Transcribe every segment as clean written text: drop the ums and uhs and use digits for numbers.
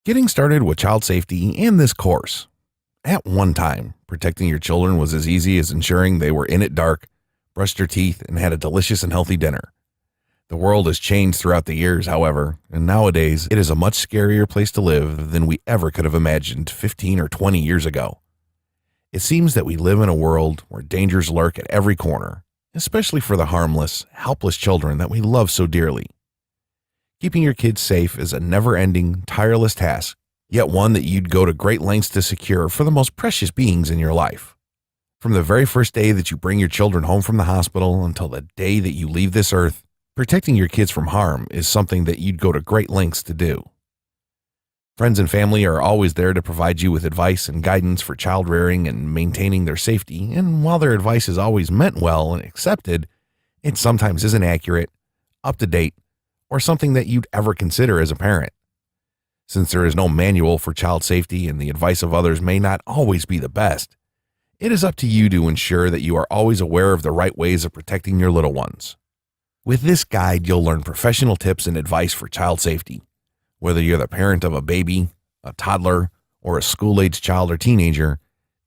Getting started with child safety and this course. At one time, protecting your children was as easy as ensuring they were in at dark, brushed their teeth, and had a delicious and healthy dinner. The world has changed throughout the years, however, and nowadays it is a much scarier place to live than we ever could have imagined 15 or 20 years ago. It seems that we live in a world where dangers lurk at every corner, especially for the harmless, helpless children that we love so dearly. Keeping your kids safe is a never-ending, tireless task, yet one that you'd go to great lengths to secure for the most precious beings in your life. From the very first day that you bring your children home from the hospital until the day that you leave this earth, protecting your kids from harm is something that you'd go to great lengths to do. Friends and family are always there to provide you with advice and guidance for child rearing and maintaining their safety, and while their advice is always meant well and accepted, it sometimes isn't accurate, up to date, or something that you'd ever consider as a parent. Since there is no manual for child safety and the advice of others may not always be the best, it is up to you to ensure that you are always aware of the right ways of protecting your little ones. With this guide, you'll learn professional tips and advice for child safety. Whether you're the parent of a baby, a toddler, or a school-aged child or teenager,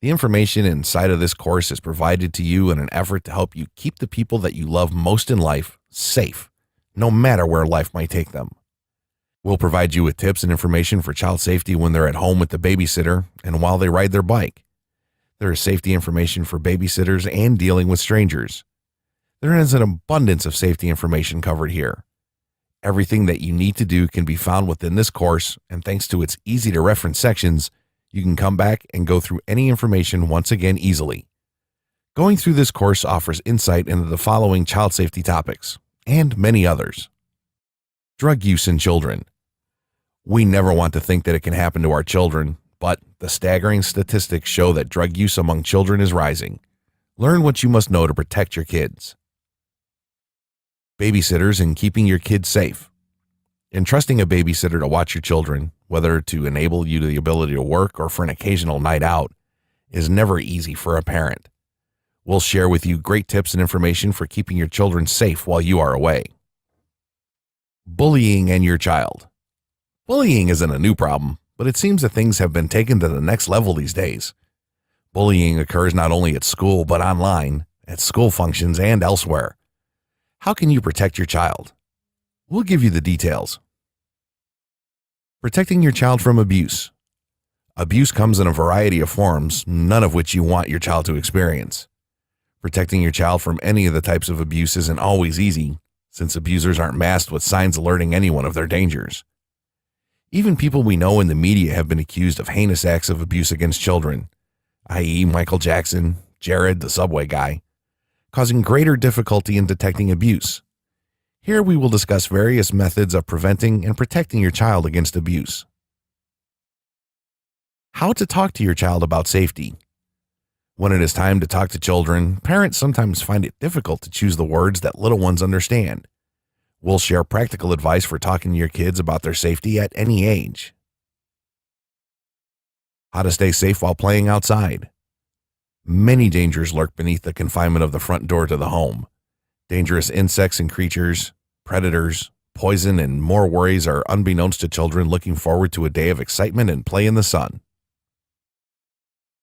the information inside of this course is provided to you in an effort to help you keep the people that you love most in life safe, no matter where life might take them. We'll provide you with tips and information for child safety when they're at home with the babysitter and while they ride their bike. There is safety information for babysitters and dealing with strangers. There is an abundance of safety information covered here. Everything that you need to do can be found within this course, and thanks to its easy-to-reference sections, you can come back and go through any information once again easily. Going through this course offers insight into the following child safety topics, and many others. Drug use in children. We never want to think that it can happen to our children, but the staggering statistics show that drug use among children is rising. Learn what you must know to protect your kids. Babysitters and keeping your kids safe. Entrusting a babysitter to watch your children, whether to enable you the ability to work or for an occasional night out, is never easy for a parent. We'll share with you great tips and information for keeping your children safe while you are away. Bullying and your child. Bullying isn't a new problem, but it seems that things have been taken to the next level these days. Bullying occurs not only at school, but online, at school functions, and elsewhere. How can you protect your child? We'll give you the details. Protecting your child from abuse. Abuse comes in a variety of forms, none of which you want your child to experience. Protecting your child from any of the types of abuse isn't always easy, since abusers aren't masked with signs alerting anyone of their dangers. Even people we know in the media have been accused of heinous acts of abuse against children, i.e. Michael Jackson, Jared, the subway guy, causing greater difficulty in detecting abuse. Here we will discuss various methods of preventing and protecting your child against abuse. How to talk to your child about safety. When it is time to talk to children, parents sometimes find it difficult to choose the words that little ones understand. We'll share practical advice for talking to your kids about their safety at any age. How to stay safe while playing outside. Many dangers lurk beneath the confinement of the front door to the home. Dangerous insects and creatures, predators, poison, and more worries are unbeknownst to children looking forward to a day of excitement and play in the sun.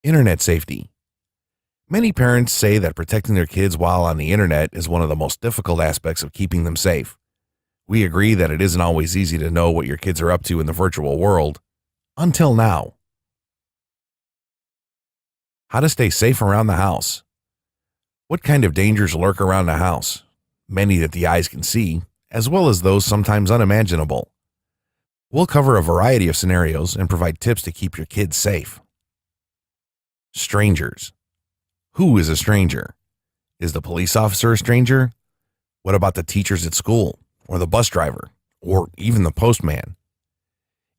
Internet safety. Many parents say that protecting their kids while on the internet is one of the most difficult aspects of keeping them safe. We agree that it isn't always easy to know what your kids are up to in the virtual world. Until now. How to stay safe around the house. What kind of dangers lurk around the house? Many that the eyes can see, as well as those sometimes unimaginable. We'll cover a variety of scenarios and provide tips to keep your kids safe. Strangers. Who is a stranger? Is the police officer a stranger? What about the teachers at school, or the bus driver, or even the postman?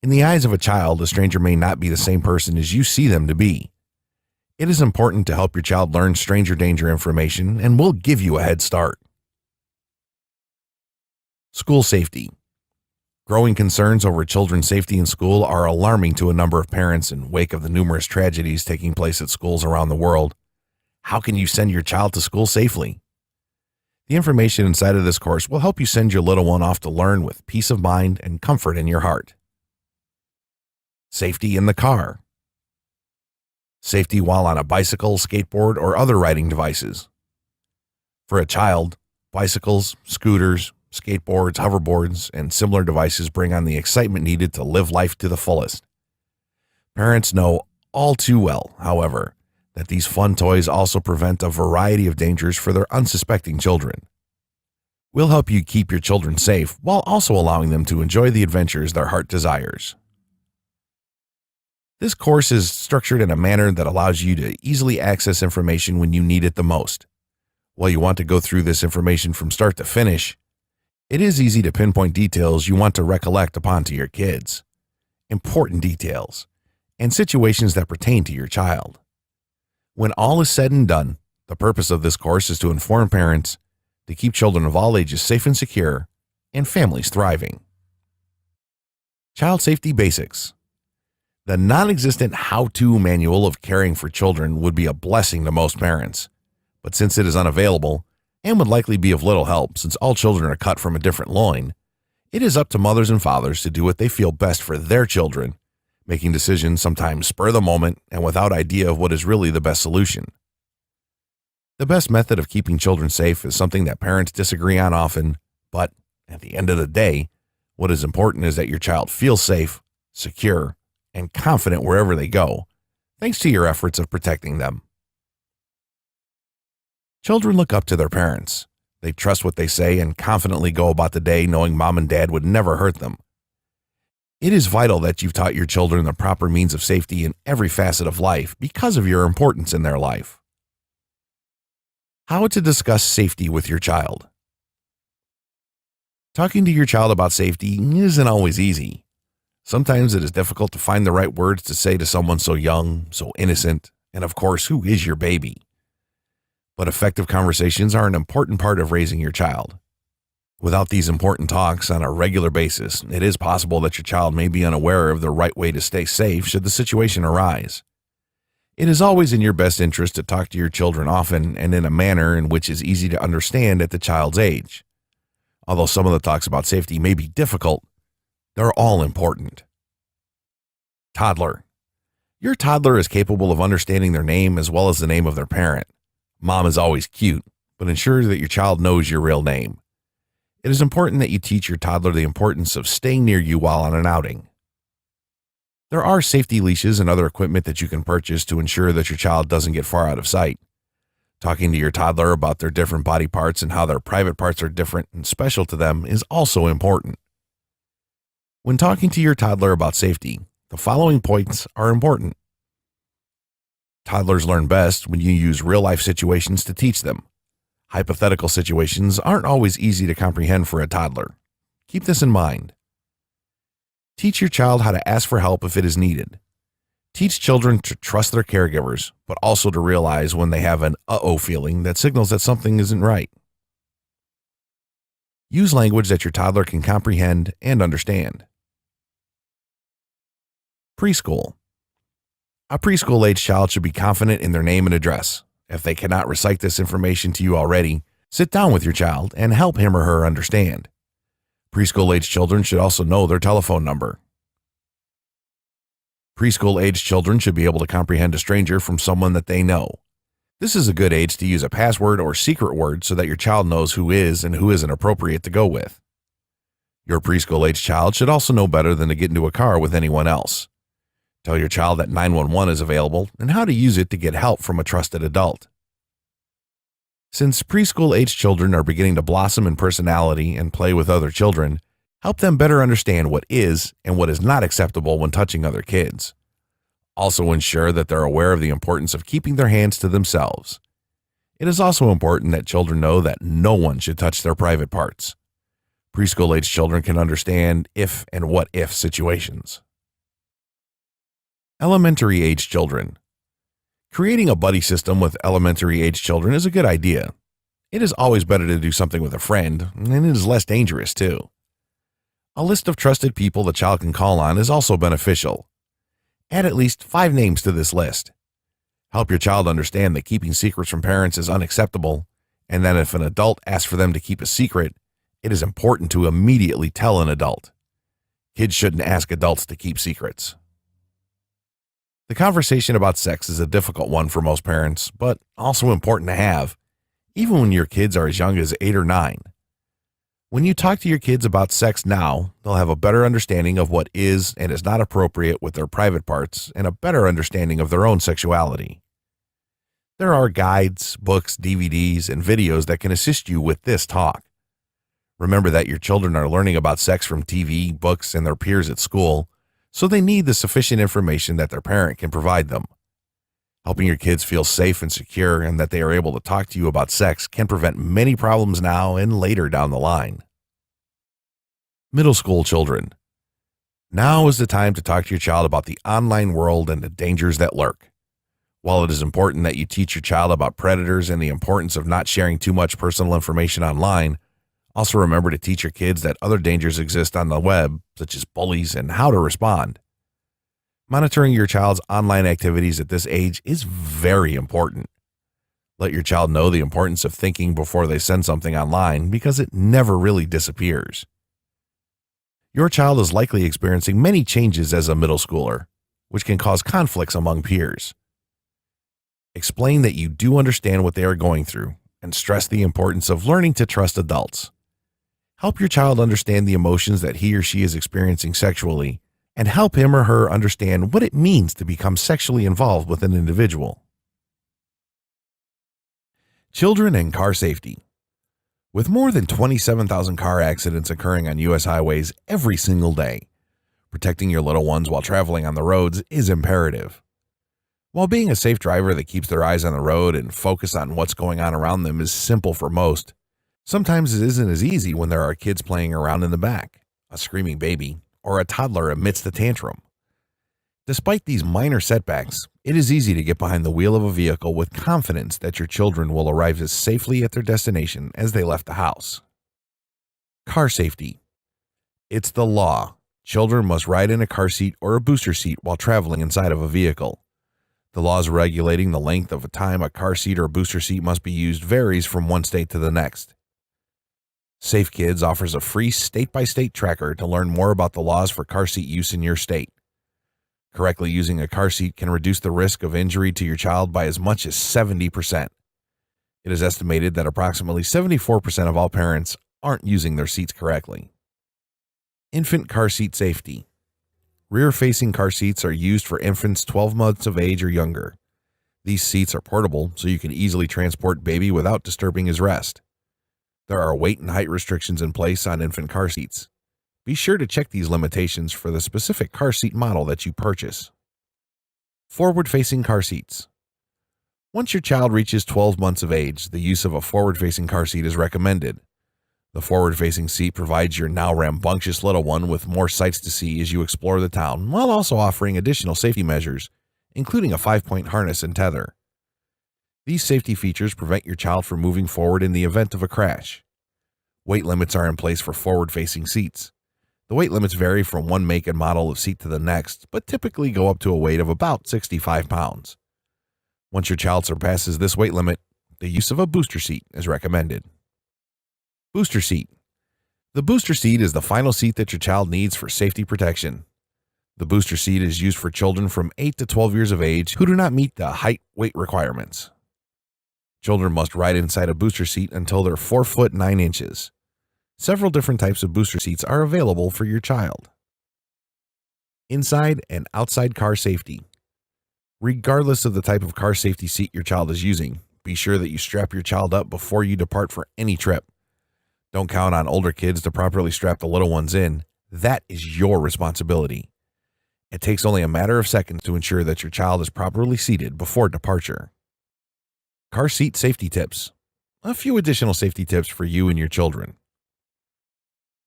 In the eyes of a child, a stranger may not be the same person as you see them to be. It is important to help your child learn stranger danger information, and we'll give you a head start. School safety. Growing concerns over children's safety in school are alarming to a number of parents in wake of the numerous tragedies taking place at schools around the world. How can you send your child to school safely? The information inside of this course will help you send your little one off to learn with peace of mind and comfort in your heart. Safety in the car. Safety while on a bicycle, skateboard, or other riding devices. For a child, bicycles, scooters, skateboards, hoverboards, and similar devices bring on the excitement needed to live life to the fullest. Parents know all too well, however, that these fun toys also prevent a variety of dangers for their unsuspecting children. We'll help you keep your children safe while also allowing them to enjoy the adventures their heart desires. This course is structured in a manner that allows you to easily access information when you need it the most. While you want to go through this information from start to finish, it is easy to pinpoint details you want to recollect upon to your kids, important details, and situations that pertain to your child. When all is said and done, the purpose of this course is to inform parents, to keep children of all ages safe and secure, and families thriving. Child Safety Basics. The non-existent how-to manual of caring for children would be a blessing to most parents, but since it is unavailable, and would likely be of little help since all children are cut from a different loin, it is up to mothers and fathers to do what they feel best for their children, making decisions sometimes spur of the moment and without idea of what is really the best solution. The best method of keeping children safe is something that parents disagree on often, but at the end of the day, what is important is that your child feels safe, secure, and confident wherever they go, thanks to your efforts of protecting them. Children look up to their parents. They trust what they say and confidently go about the day knowing mom and dad would never hurt them. It is vital that you've taught your children the proper means of safety in every facet of life because of your importance in their life. How to discuss safety with your child. Talking to your child about safety isn't always easy. Sometimes it is difficult to find the right words to say to someone so young, so innocent, and of course, who is your baby? But effective conversations are an important part of raising your child. Without these important talks on a regular basis, it is possible that your child may be unaware of the right way to stay safe should the situation arise. It is always in your best interest to talk to your children often and in a manner in which is easy to understand at the child's age. Although some of the talks about safety may be difficult, they're all important. Toddler. Your toddler is capable of understanding their name as well as the name of their parent. Mom is always cute, but ensure that your child knows your real name. It is important that you teach your toddler the importance of staying near you while on an outing. There are safety leashes and other equipment that you can purchase to ensure that your child doesn't get far out of sight. Talking to your toddler about their different body parts and how their private parts are different and special to them is also important. When talking to your toddler about safety, the following points are important. Toddlers learn best when you use real-life situations to teach them. Hypothetical situations aren't always easy to comprehend for a toddler. Keep this in mind. Teach your child how to ask for help if it is needed. Teach children to trust their caregivers, but also to realize when they have an uh-oh feeling that signals that something isn't right. Use language that your toddler can comprehend and understand. Preschool. A preschool-age child should be confident in their name and address. If they cannot recite this information to you already, sit down with your child and help him or her understand. Preschool-age children should also know their telephone number. Preschool-age children should be able to comprehend a stranger from someone that they know. This is a good age to use a password or secret word so that your child knows who is and who isn't appropriate to go with. Your preschool-age child should also know better than to get into a car with anyone else. Tell your child that 911 is available and how to use it to get help from a trusted adult. Since preschool-age children are beginning to blossom in personality and play with other children, help them better understand what is and what is not acceptable when touching other kids. Also ensure that they're aware of the importance of keeping their hands to themselves. It is also important that children know that no one should touch their private parts. Preschool-age children can understand if and what if situations. Elementary age children. Creating a buddy system with elementary age children is a good idea. It is always better to do something with a friend, and it is less dangerous too. A list of trusted people the child can call on is also beneficial. Add at least 5 names to this list. Help your child understand that keeping secrets from parents is unacceptable, and that if an adult asks for them to keep a secret, it is important to immediately tell an adult. Kids shouldn't ask adults to keep secrets. The conversation about sex is a difficult one for most parents, but also important to have, even when your kids are as young as 8 or 9. When you talk to your kids about sex now, they'll have a better understanding of what is and is not appropriate with their private parts and a better understanding of their own sexuality. There are guides, books, DVDs, and videos that can assist you with this talk. Remember that your children are learning about sex from TV, books, and their peers at school, so they need the sufficient information that their parent can provide them. Helping your kids feel safe and secure and that they are able to talk to you about sex can prevent many problems now and later down the line. Middle school children. Now is the time to talk to your child about the online world and the dangers that lurk. While it is important that you teach your child about predators and the importance of not sharing too much personal information online, also remember to teach your kids that other dangers exist on the web, such as bullies, and how to respond. Monitoring your child's online activities at this age is very important. Let your child know the importance of thinking before they send something online because it never really disappears. Your child is likely experiencing many changes as a middle schooler, which can cause conflicts among peers. Explain that you do understand what they are going through and stress the importance of learning to trust adults. Help your child understand the emotions that he or she is experiencing sexually and help him or her understand what it means to become sexually involved with an individual. Children and car safety. With more than 27,000 car accidents occurring on U.S. highways every single day, protecting your little ones while traveling on the roads is imperative. While being a safe driver that keeps their eyes on the road and focus on what's going on around them is simple for most, sometimes it isn't as easy when there are kids playing around in the back, a screaming baby, or a toddler amidst the tantrum. Despite these minor setbacks, it is easy to get behind the wheel of a vehicle with confidence that your children will arrive as safely at their destination as they left the house. Car safety. It's the law. Children must ride in a car seat or a booster seat while traveling inside of a vehicle. The laws regulating the length of time a car seat or booster seat must be used varies from one state to the next. Safe Kids offers a free state-by-state tracker to learn more about the laws for car seat use in your state. Correctly using a car seat can reduce the risk of injury to your child by as much as 70%. It is estimated that approximately 74% of all parents aren't using their seats correctly. Infant car seat safety. Rear-facing car seats are used for infants 12 months of age or younger. These seats are portable, so you can easily transport baby without disturbing his rest. There are weight and height restrictions in place on infant car seats. Be sure to check these limitations for the specific car seat model that you purchase. Forward-facing car seats. Once your child reaches 12 months of age, the use of a forward-facing car seat is recommended. The forward-facing seat provides your now rambunctious little one with more sights to see as you explore the town, while also offering additional safety measures, including a 5-point harness and tether. These safety features prevent your child from moving forward in the event of a crash. Weight limits are in place for forward-facing seats. The weight limits vary from one make and model of seat to the next, but typically go up to a weight of about 65 pounds. Once your child surpasses this weight limit, the use of a booster seat is recommended. Booster seat. The booster seat is the final seat that your child needs for safety protection. The booster seat is used for children from 8 to 12 years of age who do not meet the height weight requirements. Children must ride inside a booster seat until they're 4 foot 9 inches. Several different types of booster seats are available for your child. Inside and outside car safety. Regardless of the type of car safety seat your child is using, be sure that you strap your child up before you depart for any trip. Don't count on older kids to properly strap the little ones in. That is your responsibility. It takes only a matter of seconds to ensure that your child is properly seated before departure. Car seat safety tips. A few additional safety tips for you and your children.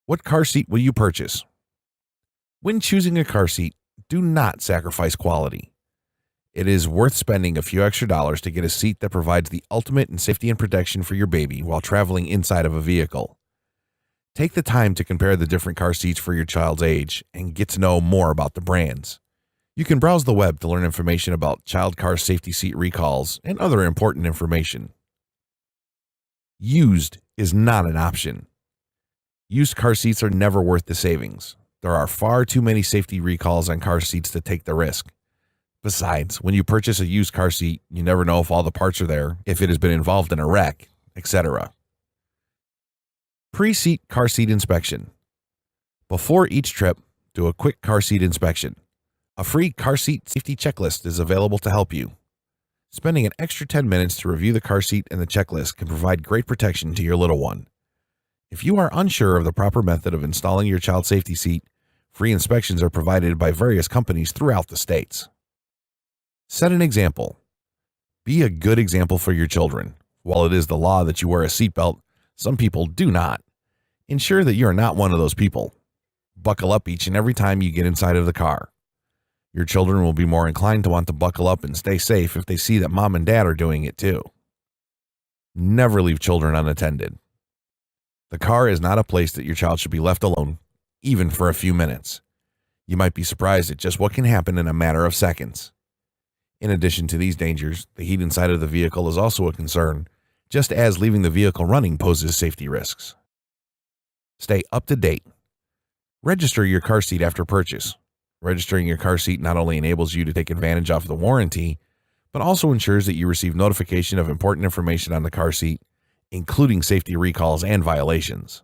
What car seat will you purchase? When choosing a car seat, do not sacrifice quality. It is worth spending a few extra dollars to get a seat that provides the ultimate in safety and protection for your baby while traveling inside of a vehicle. Take the time to compare the different car seats for your child's age and get to know more about the brands. You can browse the web to learn information about child car safety seat recalls and other important information. Used is not an option. Used car seats are never worth the savings. There are far too many safety recalls on car seats to take the risk. Besides, when you purchase a used car seat, you never know if all the parts are there, if it has been involved in a wreck, etc. Pre-seat car seat inspection. Before each trip, do a quick car seat inspection. A free car seat safety checklist is available to help you. Spending an extra 10 minutes to review the car seat and the checklist can provide great protection to your little one. If you are unsure of the proper method of installing your child safety seat, free inspections are provided by various companies throughout the states. Set an example. Be a good example for your children. While it is the law that you wear a seatbelt, some people do not. Ensure that you are not one of those people. Buckle up each and every time you get inside of the car. Your children will be more inclined to want to buckle up and stay safe if they see that mom and dad are doing it too. Never leave children unattended. The car is not a place that your child should be left alone, even for a few minutes. You might be surprised at just what can happen in a matter of seconds. In addition to these dangers, the heat inside of the vehicle is also a concern, just as leaving the vehicle running poses safety risks. Stay up to date. Register your car seat after purchase. Registering your car seat not only enables you to take advantage of the warranty, but also ensures that you receive notification of important information on the car seat, including safety recalls and violations.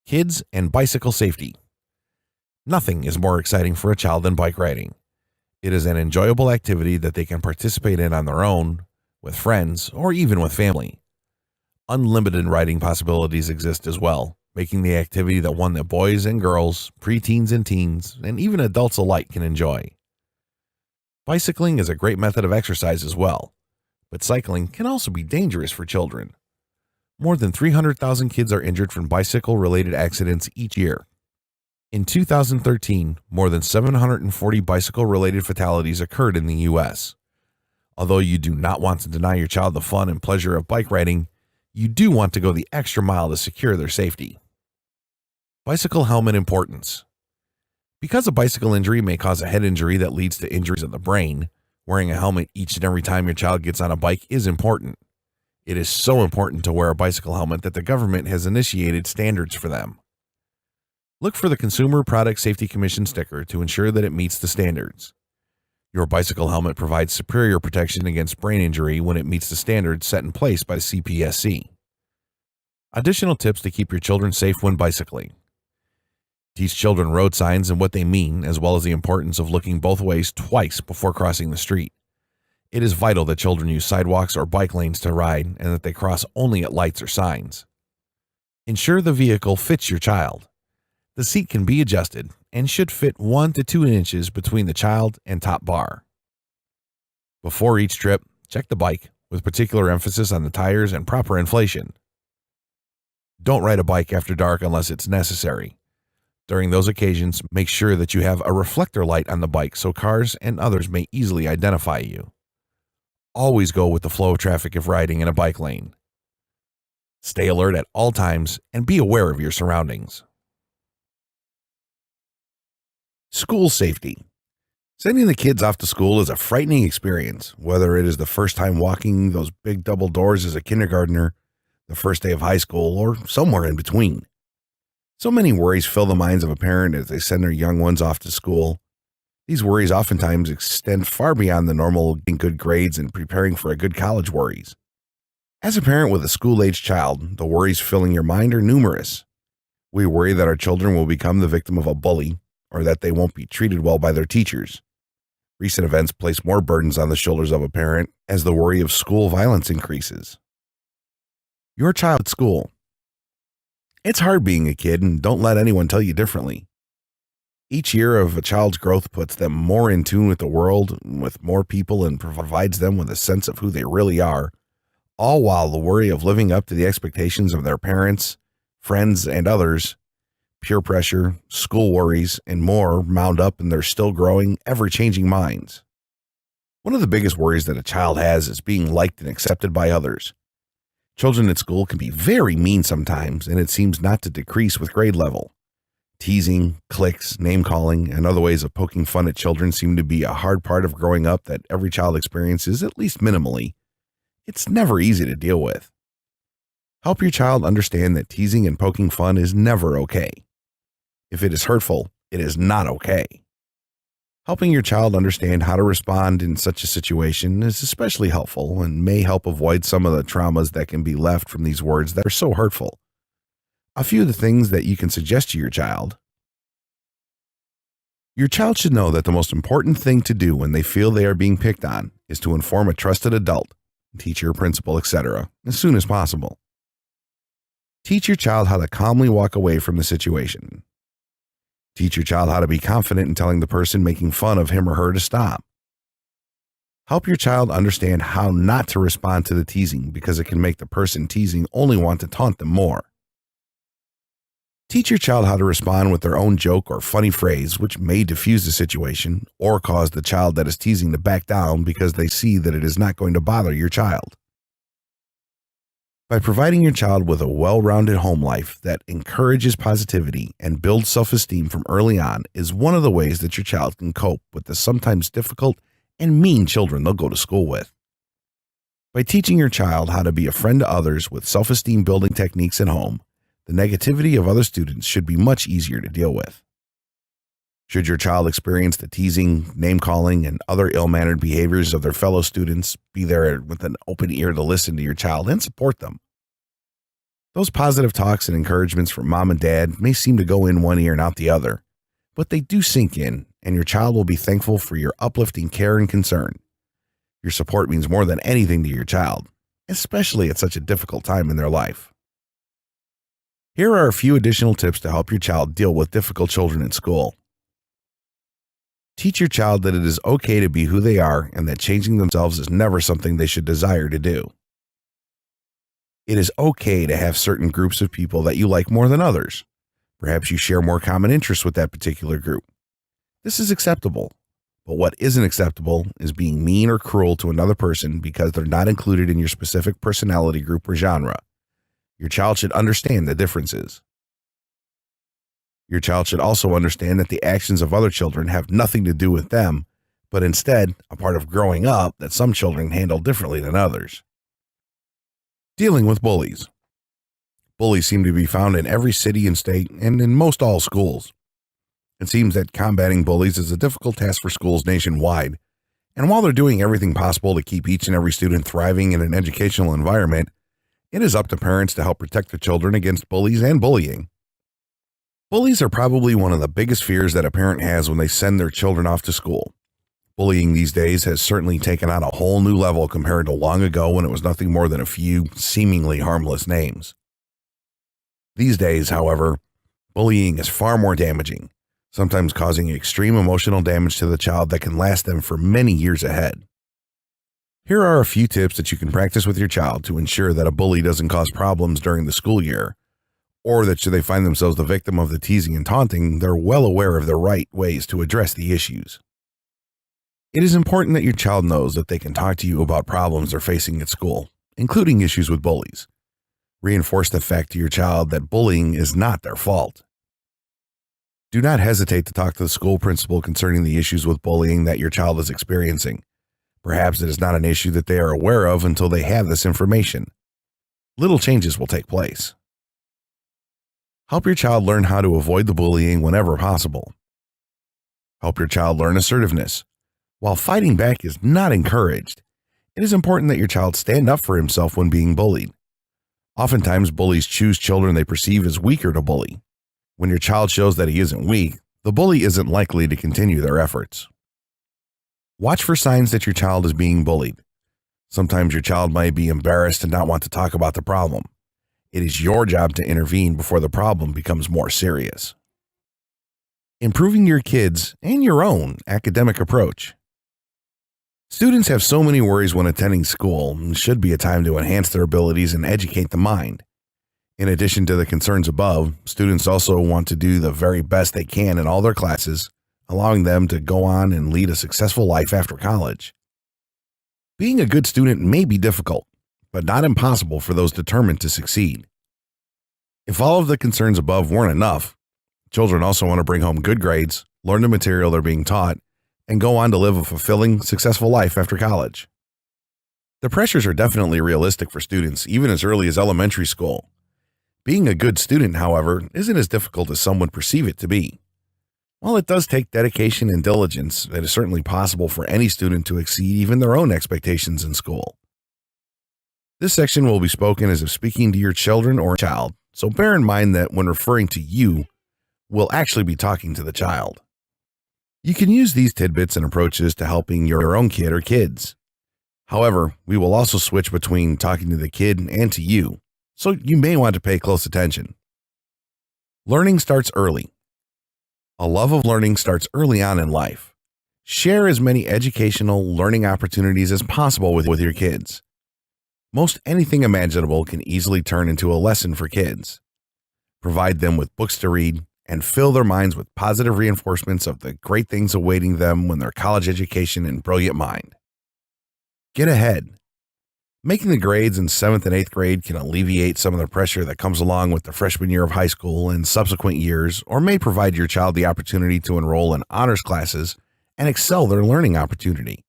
Kids and bicycle safety. Nothing is more exciting for a child than bike riding. It is an enjoyable activity that they can participate in on their own, with friends, or even with family. Unlimited riding possibilities exist as well, making the activity the one that boys and girls, preteens and teens, and even adults alike can enjoy. Bicycling is a great method of exercise as well, but cycling can also be dangerous for children. More than 300,000 kids are injured from bicycle-related accidents each year. In 2013, more than 740 bicycle-related fatalities occurred in the U.S. Although you do not want to deny your child the fun and pleasure of bike riding, you do want to go the extra mile to secure their safety. Bicycle helmet importance. Because a bicycle injury may cause a head injury that leads to injuries of the brain, wearing a helmet each and every time your child gets on a bike is important. It is so important to wear a bicycle helmet that the government has initiated standards for them. Look for the Consumer Product Safety Commission sticker to ensure that it meets the standards. Your bicycle helmet provides superior protection against brain injury when it meets the standards set in place by the CPSC. Additional tips to keep your children safe when bicycling. Teach children road signs and what they mean, as well as the importance of looking both ways twice before crossing the street. It is vital that children use sidewalks or bike lanes to ride and that they cross only at lights or signs. Ensure the vehicle fits your child. The seat can be adjusted and should fit 1 to 2 inches between the child and top bar. Before each trip, check the bike, with particular emphasis on the tires and proper inflation. Don't ride a bike after dark unless it's necessary. During those occasions, make sure that you have a reflector light on the bike so cars and others may easily identify you. Always go with the flow of traffic if riding in a bike lane. Stay alert at all times and be aware of your surroundings. School safety. Sending the kids off to school is a frightening experience, whether it is the first time walking those big double doors as a kindergartner, the first day of high school, or somewhere in between. So many worries fill the minds of a parent as they send their young ones off to school. These worries oftentimes extend far beyond the normal getting good grades and preparing for a good college worries. As a parent with a school-aged child, the worries filling your mind are numerous. We worry that our children will become the victim of a bully, or that they won't be treated well by their teachers. Recent events place more burdens on the shoulders of a parent as the worry of school violence increases. Your child at school. It's hard being a kid, and don't let anyone tell you differently. Each year of a child's growth puts them more in tune with the world, with more people, and provides them with a sense of who they really are, all while the worry of living up to the expectations of their parents, friends, and others, peer pressure, school worries, and more mound up in their still growing, ever-changing minds. One of the biggest worries that a child has is being liked and accepted by others. Children at school can be very mean sometimes, and it seems not to decrease with grade level. Teasing, cliques, name-calling, and other ways of poking fun at children seem to be a hard part of growing up that every child experiences, at least minimally. It's never easy to deal with. Help your child understand that teasing and poking fun is never okay. If it is hurtful, it is not okay. Helping your child understand how to respond in such a situation is especially helpful and may help avoid some of the traumas that can be left from these words that are so hurtful. A few of the things that you can suggest to your child. Your child should know that the most important thing to do when they feel they are being picked on is to inform a trusted adult, teacher, principal, etc., as soon as possible. Teach your child how to calmly walk away from the situation. Teach your child how to be confident in telling the person making fun of him or her to stop. Help your child understand how not to respond to the teasing because it can make the person teasing only want to taunt them more. Teach your child how to respond with their own joke or funny phrase, which may diffuse the situation or cause the child that is teasing to back down because they see that it is not going to bother your child. By providing your child with a well-rounded home life that encourages positivity and builds self-esteem from early on is one of the ways that your child can cope with the sometimes difficult and mean children they'll go to school with. By teaching your child how to be a friend to others with self-esteem building techniques at home, the negativity of other students should be much easier to deal with. Should your child experience the teasing, name-calling, and other ill-mannered behaviors of their fellow students, be there with an open ear to listen to your child and support them. Those positive talks and encouragements from mom and dad may seem to go in one ear and out the other, but they do sink in, and your child will be thankful for your uplifting care and concern. Your support means more than anything to your child, especially at such a difficult time in their life. Here are a few additional tips to help your child deal with difficult children in school. Teach your child that it is okay to be who they are and that changing themselves is never something they should desire to do. It is okay to have certain groups of people that you like more than others. Perhaps you share more common interests with that particular group. This is acceptable, but what isn't acceptable is being mean or cruel to another person because they're not included in your specific personality group or genre. Your child should understand the differences. Your child should also understand that the actions of other children have nothing to do with them, but instead a part of growing up that some children handle differently than others. Dealing with bullies. Bullies seem to be found in every city and state and in most all schools. It seems that combating bullies is a difficult task for schools nationwide, and while they're doing everything possible to keep each and every student thriving in an educational environment, it is up to parents to help protect their children against bullies and bullying. Bullies are probably one of the biggest fears that a parent has when they send their children off to school. Bullying these days has certainly taken on a whole new level compared to long ago when it was nothing more than a few seemingly harmless names. These days, however, bullying is far more damaging, sometimes causing extreme emotional damage to the child that can last them for many years ahead. Here are a few tips that you can practice with your child to ensure that a bully doesn't cause problems during the school year, or that should they find themselves the victim of the teasing and taunting, they're well aware of the right ways to address the issues. It is important that your child knows that they can talk to you about problems they're facing at school, including issues with bullies. Reinforce the fact to your child that bullying is not their fault. Do not hesitate to talk to the school principal concerning the issues with bullying that your child is experiencing. Perhaps it is not an issue that they are aware of until they have this information. Little changes will take place. Help your child learn how to avoid the bullying whenever possible. Help your child learn assertiveness. While fighting back is not encouraged, it is important that your child stand up for himself when being bullied. Oftentimes, bullies choose children they perceive as weaker to bully. When your child shows that he isn't weak, the bully isn't likely to continue their efforts. Watch for signs that your child is being bullied. Sometimes your child might be embarrassed and not want to talk about the problem. It is your job to intervene before the problem becomes more serious. Improving your kids' and your own academic approach. Students have so many worries when attending school, and should be a time to enhance their abilities and educate the mind. In addition to the concerns above, students also want to do the very best they can in all their classes, allowing them to go on and lead a successful life after college. Being a good student may be difficult, but not impossible for those determined to succeed. If all of the concerns above weren't enough, children also want to bring home good grades, learn the material they're being taught, and go on to live a fulfilling, successful life after college. The pressures are definitely realistic for students, even as early as elementary school. Being a good student, however, isn't as difficult as some would perceive it to be. While it does take dedication and diligence, it is certainly possible for any student to exceed even their own expectations in school. This section will be spoken as if speaking to your children or child, so bear in mind that when referring to you, we'll actually be talking to the child. You can use these tidbits and approaches to helping your own kid or kids. However, we will also switch between talking to the kid and to you, so you may want to pay close attention. Learning starts early. A love of learning starts early on in life. Share as many educational learning opportunities as possible with your kids. Most anything imaginable can easily turn into a lesson for kids. Provide them with books to read and fill their minds with positive reinforcements of the great things awaiting them when their college education and brilliant mind. Get ahead. Making the grades in 7th and 8th grade can alleviate some of the pressure that comes along with the freshman year of high school and subsequent years, or may provide your child the opportunity to enroll in honors classes and excel their learning opportunity.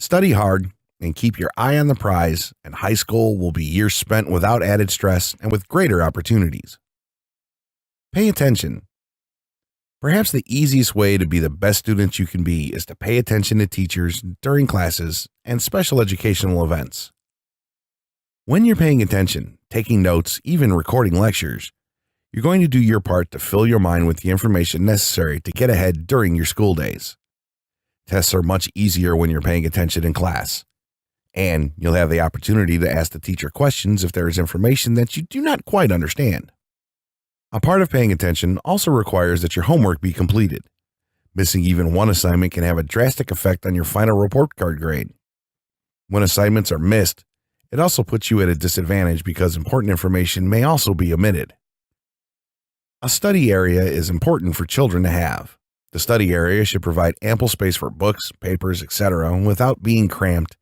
Study hard and keep your eye on the prize, and high school will be years spent without added stress and with greater opportunities. Pay attention. Perhaps the easiest way to be the best student you can be is to pay attention to teachers during classes and special educational events. When you're paying attention, taking notes, even recording lectures, you're going to do your part to fill your mind with the information necessary to get ahead during your school days. Tests are much easier when you're paying attention in class, and you'll have the opportunity to ask the teacher questions if there is information that you do not quite understand. A part of paying attention also requires that your homework be completed. Missing even one assignment can have a drastic effect on your final report card grade. When assignments are missed, it also puts you at a disadvantage because important information may also be omitted. A study area is important for children to have. The study area should provide ample space for books, papers, etc. without being cramped,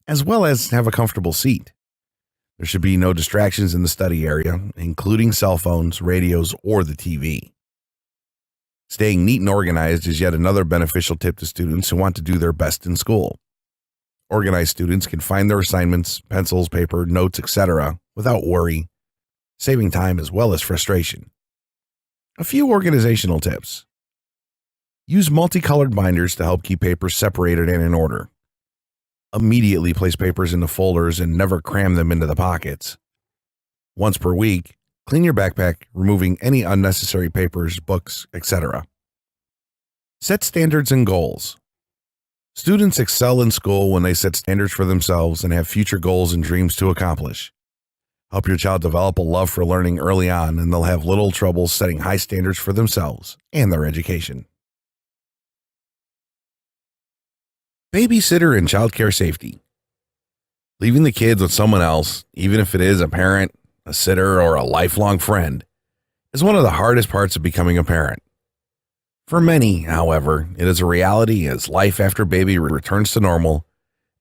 as well as have a comfortable seat. There should be no distractions in the study area, including cell phones, radios, or the TV. Staying neat and organized is yet another beneficial tip to students who want to do their best in school. Organized students can find their assignments, pencils, paper, notes, etc. without worry, saving time as well as frustration. A few organizational tips. Use multicolored binders to help keep papers separated and in order. Immediately place papers into folders and never cram them into the pockets. Once per week, clean your backpack, removing any unnecessary papers, books, etc. Set standards and goals. Students excel in school when they set standards for themselves and have future goals and dreams to accomplish. Help your child develop a love for learning early on, and they'll have little trouble setting high standards for themselves and their education. Babysitter and childcare safety. Leaving the kids with someone else, even if it is a parent, a sitter, or a lifelong friend, is one of the hardest parts of becoming a parent. For many, however, it is a reality as life after baby returns to normal,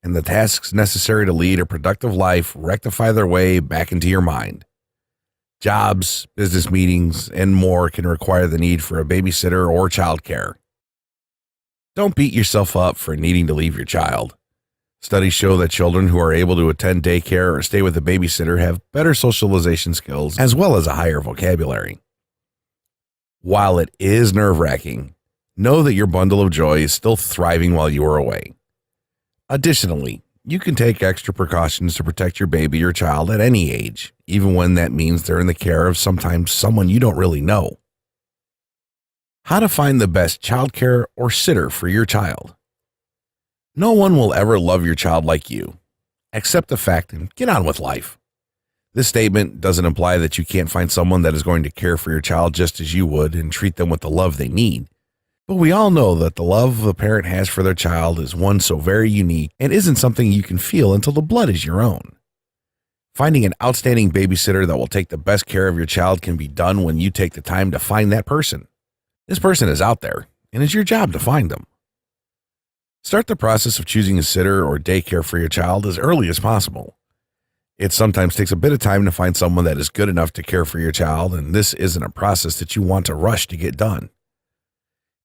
and the tasks necessary to lead a productive life rectify their way back into your mind. Jobs, business meetings, and more can require the need for a babysitter or childcare. Don't beat yourself up for needing to leave your child. Studies show that children who are able to attend daycare or stay with a babysitter have better socialization skills as well as a higher vocabulary. While it is nerve-wracking, know that your bundle of joy is still thriving while you are away. Additionally, you can take extra precautions to protect your baby or child at any age, even when that means they're in the care of sometimes someone you don't really know. How to find the best childcare or sitter for your child. No one will ever love your child like you. Accept the fact and get on with life. This statement doesn't imply that you can't find someone that is going to care for your child just as you would and treat them with the love they need. But we all know that the love a parent has for their child is one so very unique and isn't something you can feel until the blood is your own. Finding an outstanding babysitter that will take the best care of your child can be done when you take the time to find that person. This person is out there, and it's your job to find them. Start the process of choosing a sitter or daycare for your child as early as possible. It sometimes takes a bit of time to find someone that is good enough to care for your child, and this isn't a process that you want to rush to get done.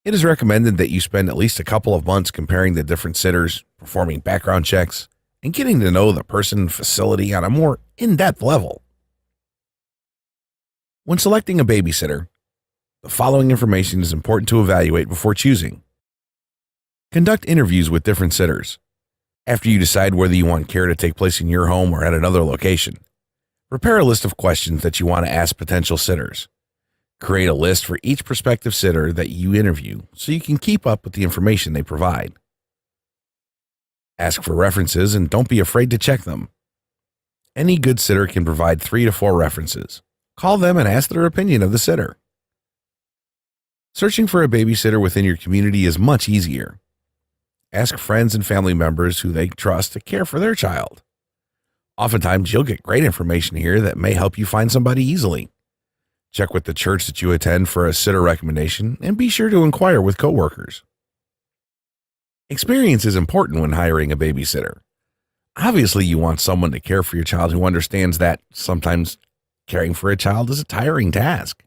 It is recommended that you spend at least a couple of months comparing the different sitters, performing background checks, and getting to know the person and facility on a more in-depth level. When selecting a babysitter, The following information is important to evaluate before choosing. Conduct interviews with different sitters. After you decide whether you want care to take place in your home or at another location, prepare a list of questions that you want to ask potential sitters. Create a list for each prospective sitter that you interview so you can keep up with the information they provide. Ask for references and don't be afraid to check them. Any good sitter can provide 3 to 4 references. Call them and ask their opinion of the sitter. Searching for a babysitter within your community is much easier. Ask friends and family members who they trust to care for their child. Oftentimes, you'll get great information here that may help you find somebody easily. Check with the church that you attend for a sitter recommendation and be sure to inquire with coworkers. Experience is important when hiring a babysitter. Obviously, you want someone to care for your child who understands that sometimes caring for a child is a tiring task.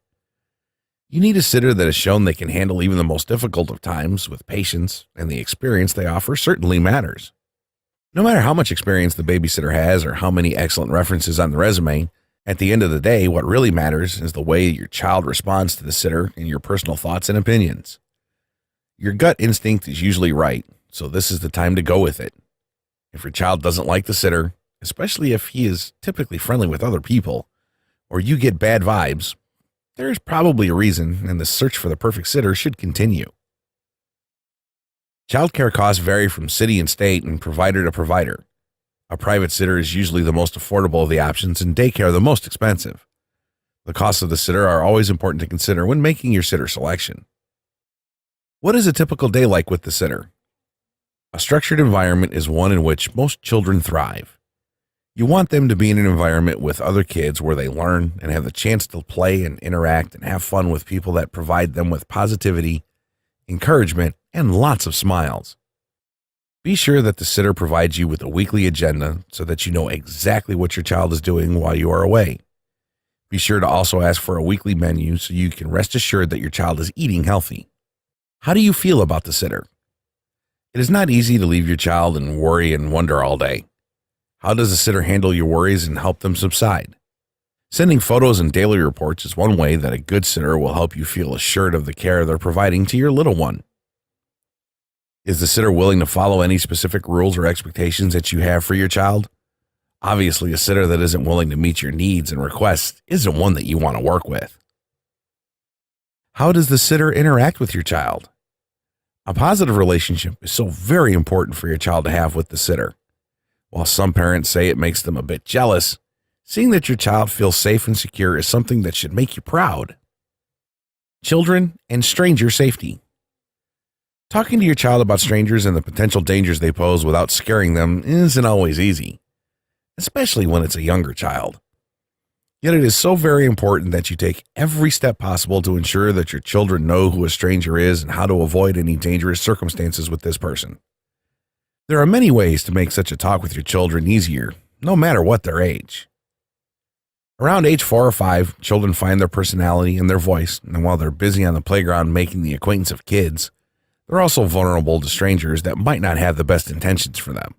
You need a sitter that has shown they can handle even the most difficult of times with patience, and the experience they offer certainly matters. No matter how much experience the babysitter has or how many excellent references on the resume, at the end of the day, what really matters is the way your child responds to the sitter and your personal thoughts and opinions. Your gut instinct is usually right, so this is the time to go with it. If your child doesn't like the sitter, especially if he is typically friendly with other people, or you get bad vibes, there is probably a reason, and the search for the perfect sitter should continue. Childcare costs vary from city and state and provider to provider. A private sitter is usually the most affordable of the options and daycare the most expensive. The costs of the sitter are always important to consider when making your sitter selection. What is a typical day like with the sitter? A structured environment is one in which most children thrive. You want them to be in an environment with other kids where they learn and have the chance to play and interact and have fun with people that provide them with positivity, encouragement, and lots of smiles. Be sure that the sitter provides you with a weekly agenda so that you know exactly what your child is doing while you are away. Be sure to also ask for a weekly menu so you can rest assured that your child is eating healthy. How do you feel about the sitter? It is not easy to leave your child and worry and wonder all day. How does the sitter handle your worries and help them subside? Sending photos and daily reports is one way that a good sitter will help you feel assured of the care they're providing to your little one. Is the sitter willing to follow any specific rules or expectations that you have for your child? Obviously, a sitter that isn't willing to meet your needs and requests isn't one that you want to work with. How does the sitter interact with your child? A positive relationship is so very important for your child to have with the sitter. While some parents say it makes them a bit jealous, seeing that your child feels safe and secure is something that should make you proud. Children and stranger safety. Talking to your child about strangers and the potential dangers they pose without scaring them isn't always easy, especially when it's a younger child. Yet it is so very important that you take every step possible to ensure that your children know who a stranger is and how to avoid any dangerous circumstances with this person. There are many ways to make such a talk with your children easier, no matter what their age. Around age 4 or 5, children find their personality and their voice, and while they're busy on the playground making the acquaintance of kids, they're also vulnerable to strangers that might not have the best intentions for them.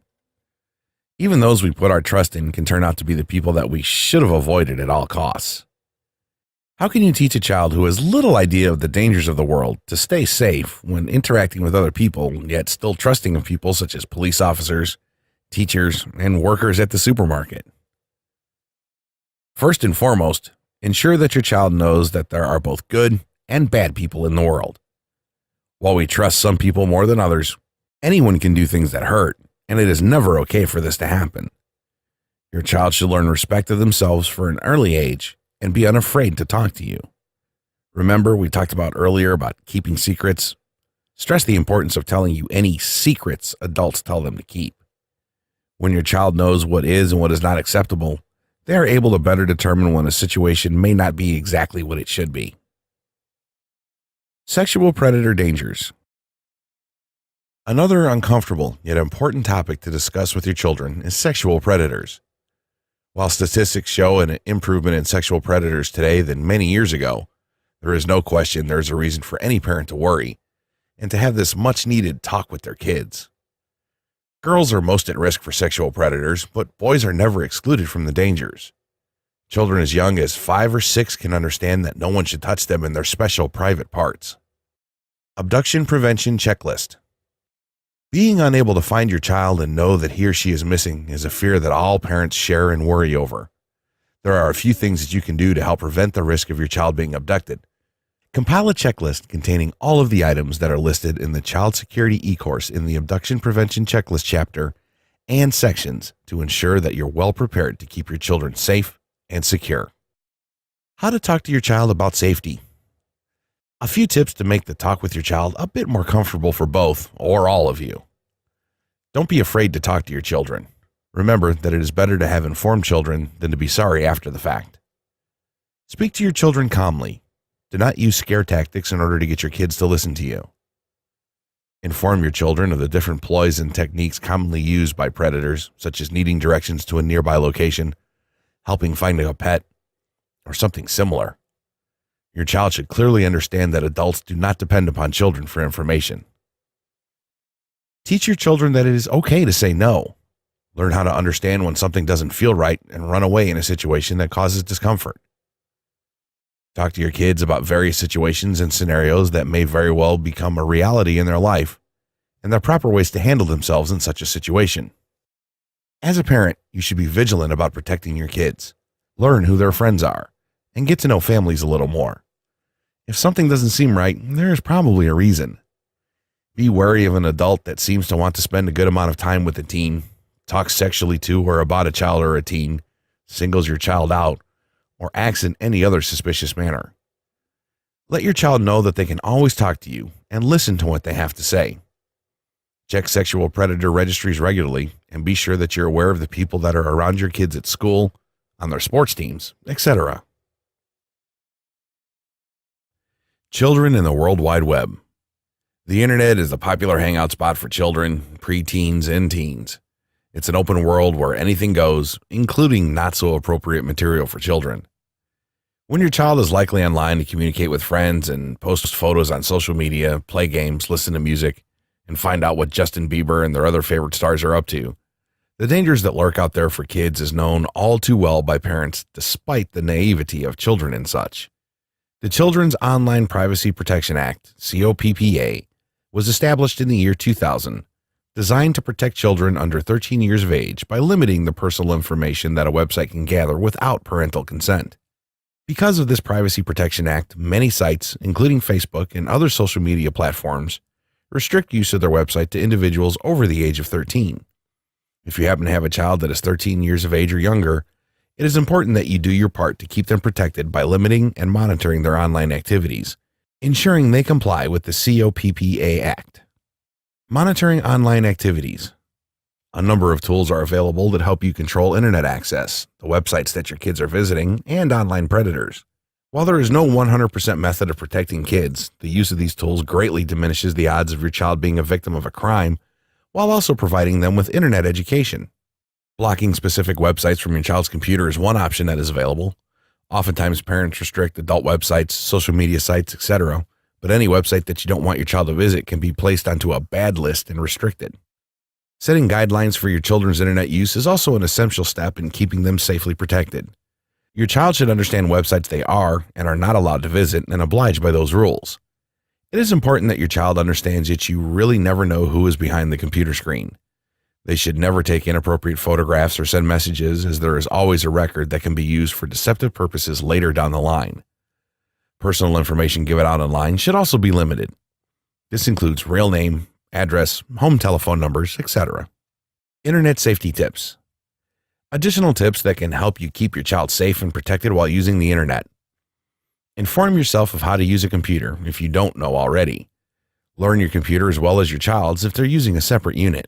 Even those we put our trust in can turn out to be the people that we should have avoided at all costs. How can you teach a child who has little idea of the dangers of the world to stay safe when interacting with other people, yet still trusting of people such as police officers, teachers, and workers at the supermarket? First and foremost, ensure that your child knows that there are both good and bad people in the world. While we trust some people more than others, anyone can do things that hurt, and it is never okay for this to happen. Your child should learn respect of themselves for an early age and be unafraid to talk to you. Remember, we talked about earlier about keeping secrets. Stress the importance of telling you any secrets adults tell them to keep. When your child knows what is and what is not acceptable, they are able to better determine when a situation may not be exactly what it should be. Sexual predator dangers. Another uncomfortable yet important topic to discuss with your children is sexual predators. While statistics show an improvement in sexual predators today than many years ago, there is no question there is a reason for any parent to worry and to have this much needed talk with their kids. Girls are most at risk for sexual predators, but boys are never excluded from the dangers. Children as young as 5 or 6 can understand that no one should touch them in their special private parts. Abduction Prevention Checklist. Being unable to find your child and know that he or she is missing is a fear that all parents share and worry over. There are a few things that you can do to help prevent the risk of your child being abducted. Compile a checklist containing all of the items that are listed in the Child Security e-course in the Abduction Prevention Checklist chapter and sections to ensure that you're well prepared to keep your children safe and secure. How to talk to your child about safety. A few tips to make the talk with your child a bit more comfortable for both or all of you. Don't be afraid to talk to your children. Remember that it is better to have informed children than to be sorry after the fact. Speak to your children calmly. Do not use scare tactics in order to get your kids to listen to you. Inform your children of the different ploys and techniques commonly used by predators, such as needing directions to a nearby location, helping find a pet, or something similar. Your child should clearly understand that adults do not depend upon children for information. Teach your children that it is okay to say no. Learn how to understand when something doesn't feel right and run away in a situation that causes discomfort. Talk to your kids about various situations and scenarios that may very well become a reality in their life and the proper ways to handle themselves in such a situation. As a parent, you should be vigilant about protecting your kids. Learn who their friends are and get to know families a little more. If something doesn't seem right, there is probably a reason. Be wary of an adult that seems to want to spend a good amount of time with a teen, talks sexually to or about a child or a teen, singles your child out, or acts in any other suspicious manner. Let your child know that they can always talk to you and listen to what they have to say. Check sexual predator registries regularly and be sure that you're aware of the people that are around your kids at school, on their sports teams, etc. Children in the World Wide Web. The internet is a popular hangout spot for children, preteens, and teens. It's an open world where anything goes, including not so appropriate material for children. When your child is likely online to communicate with friends and post photos on social media, play games, listen to music, and find out what Justin Bieber and their other favorite stars are up to, the dangers that lurk out there for kids is known all too well by parents despite the naivety of children and such. The Children's Online Privacy Protection Act, COPPA, was established in the year 2000, designed to protect children under 13 years of age by limiting the personal information that a website can gather without parental consent. Because of this Privacy Protection Act, many sites, including Facebook and other social media platforms, restrict use of their website to individuals over the age of 13. If you happen to have a child that is 13 years of age or younger, it is important that you do your part to keep them protected by limiting and monitoring their online activities, ensuring they comply with the COPPA Act. Monitoring online activities. A number of tools are available that help you control internet access, the websites that your kids are visiting, and online predators. While there is no 100% method of protecting kids, the use of these tools greatly diminishes the odds of your child being a victim of a crime, while also providing them with internet education. Blocking specific websites from your child's computer is one option that is available. Oftentimes, parents restrict adult websites, social media sites, etc., but any website that you don't want your child to visit can be placed onto a bad list and restricted. Setting guidelines for your children's internet use is also an essential step in keeping them safely protected. Your child should understand websites they are and are not allowed to visit and oblige by those rules. It is important that your child understands that you really never know who is behind the computer screen. They should never take inappropriate photographs or send messages, as there is always a record that can be used for deceptive purposes later down the line. Personal information given out online should also be limited. This includes real name, address, home telephone numbers, etc. Internet safety tips. Additional tips that can help you keep your child safe and protected while using the internet. Inform yourself of how to use a computer if you don't know already. Learn your computer as well as your child's if they're using a separate unit.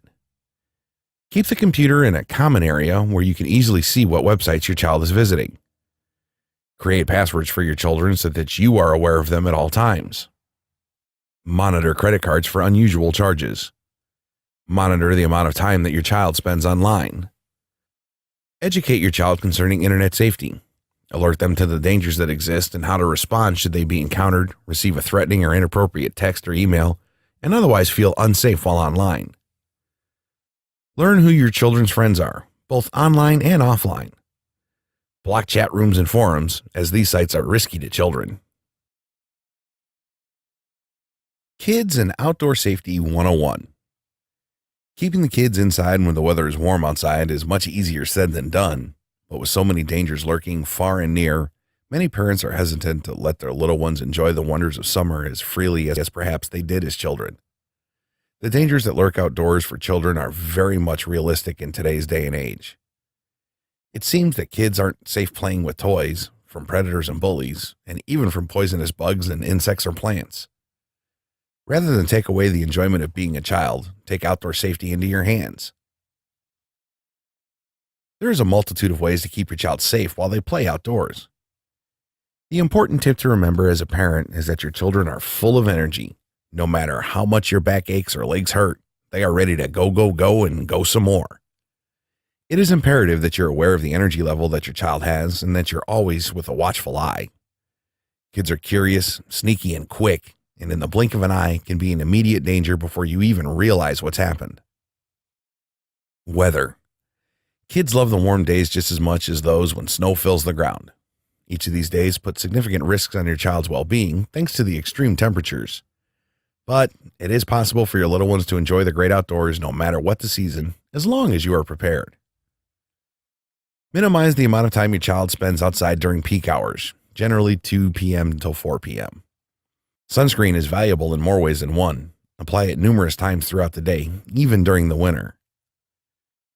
Keep the computer in a common area where you can easily see what websites your child is visiting. Create passwords for your children so that you are aware of them at all times. Monitor credit cards for unusual charges. Monitor the amount of time that your child spends online. Educate your child concerning internet safety. Alert them to the dangers that exist and how to respond should they be encountered, receive a threatening or inappropriate text or email, and otherwise feel unsafe while online. Learn who your children's friends are, both online and offline. Block chat rooms and forums, as these sites are risky to children. Kids and Outdoor Safety 101. Keeping the kids inside when the weather is warm outside is much easier said than done, but with so many dangers lurking far and near, many parents are hesitant to let their little ones enjoy the wonders of summer as freely as perhaps they did as children. The dangers that lurk outdoors for children are very much realistic in today's day and age. It seems that kids aren't safe playing with toys, from predators and bullies, and even from poisonous bugs and insects or plants. Rather than take away the enjoyment of being a child, take outdoor safety into your hands. There is a multitude of ways to keep your child safe while they play outdoors. The important tip to remember as a parent is that your children are full of energy. No matter how much your back aches or legs hurt, they are ready to go, and go some more. It is imperative that you're aware of the energy level that your child has and that you're always with a watchful eye. Kids are curious, sneaky, and quick, and in the blink of an eye can be in immediate danger before you even realize what's happened. Weather. Kids love the warm days just as much as those when snow fills the ground. Each of these days puts significant risks on your child's well-being thanks to the extreme temperatures. But it is possible for your little ones to enjoy the great outdoors no matter what the season, as long as you are prepared. Minimize the amount of time your child spends outside during peak hours, generally 2 p.m. until 4 p.m. Sunscreen is valuable in more ways than one. Apply it numerous times throughout the day, even during the winter.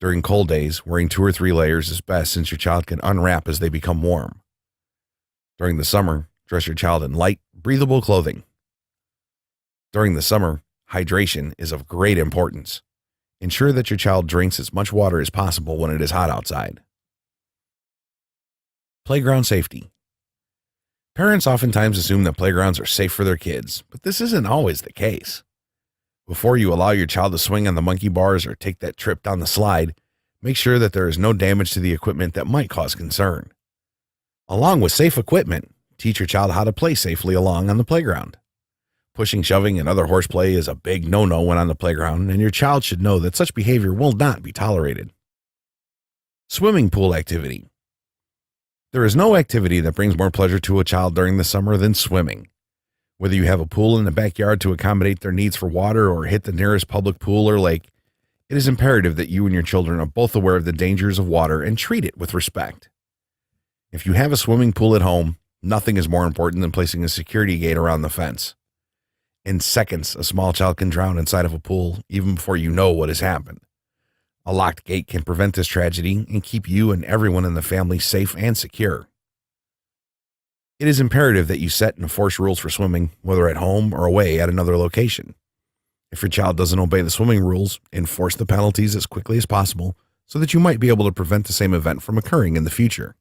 During cold days, wearing 2 or 3 layers is best since your child can unwrap as they become warm. During the summer, dress your child in light, breathable clothing. During the summer, hydration is of great importance. Ensure that your child drinks as much water as possible when it is hot outside. Playground safety. Parents oftentimes assume that playgrounds are safe for their kids, but this isn't always the case. Before you allow your child to swing on the monkey bars or take that trip down the slide, make sure that there is no damage to the equipment that might cause concern. Along with safe equipment, teach your child how to play safely along on the playground. Pushing, shoving, and other horseplay is a big no-no when on the playground, and your child should know that such behavior will not be tolerated. Swimming pool activity. There is no activity that brings more pleasure to a child during the summer than swimming. Whether you have a pool in the backyard to accommodate their needs for water or hit the nearest public pool or lake, it is imperative that you and your children are both aware of the dangers of water and treat it with respect. If you have a swimming pool at home, nothing is more important than placing a security gate around the fence. In seconds, a small child can drown inside of a pool even before you know what has happened. A locked gate can prevent this tragedy and keep you and everyone in the family safe and secure. It is imperative that you set and enforce rules for swimming, whether at home or away at another location. If your child doesn't obey the swimming rules, enforce the penalties as quickly as possible so that you might be able to prevent the same event from occurring in the future.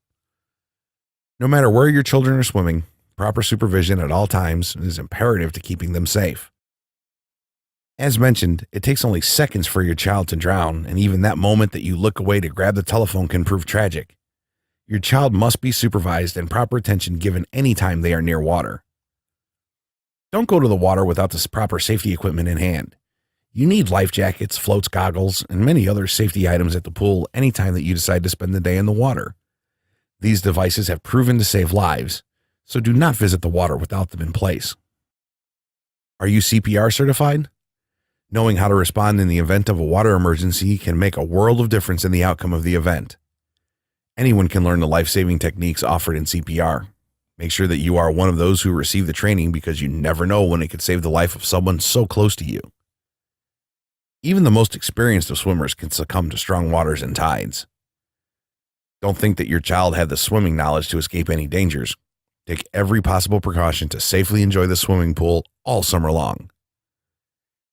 No matter where your children are swimming, proper supervision at all times is imperative to keeping them safe. As mentioned, it takes only seconds for your child to drown, and even that moment that you look away to grab the telephone can prove tragic. Your child must be supervised and proper attention given any time they are near water. Don't go to the water without the proper safety equipment in hand. You need life jackets, floats, goggles, and many other safety items at the pool anytime that you decide to spend the day in the water. These devices have proven to save lives, so do not visit the water without them in place. Are you CPR certified? Knowing how to respond in the event of a water emergency can make a world of difference in the outcome of the event. Anyone can learn the life-saving techniques offered in CPR. Make sure that you are one of those who receive the training because you never know when it could save the life of someone so close to you. Even the most experienced of swimmers can succumb to strong waters and tides. Don't think that your child had the swimming knowledge to escape any dangers. Take every possible precaution to safely enjoy the swimming pool all summer long.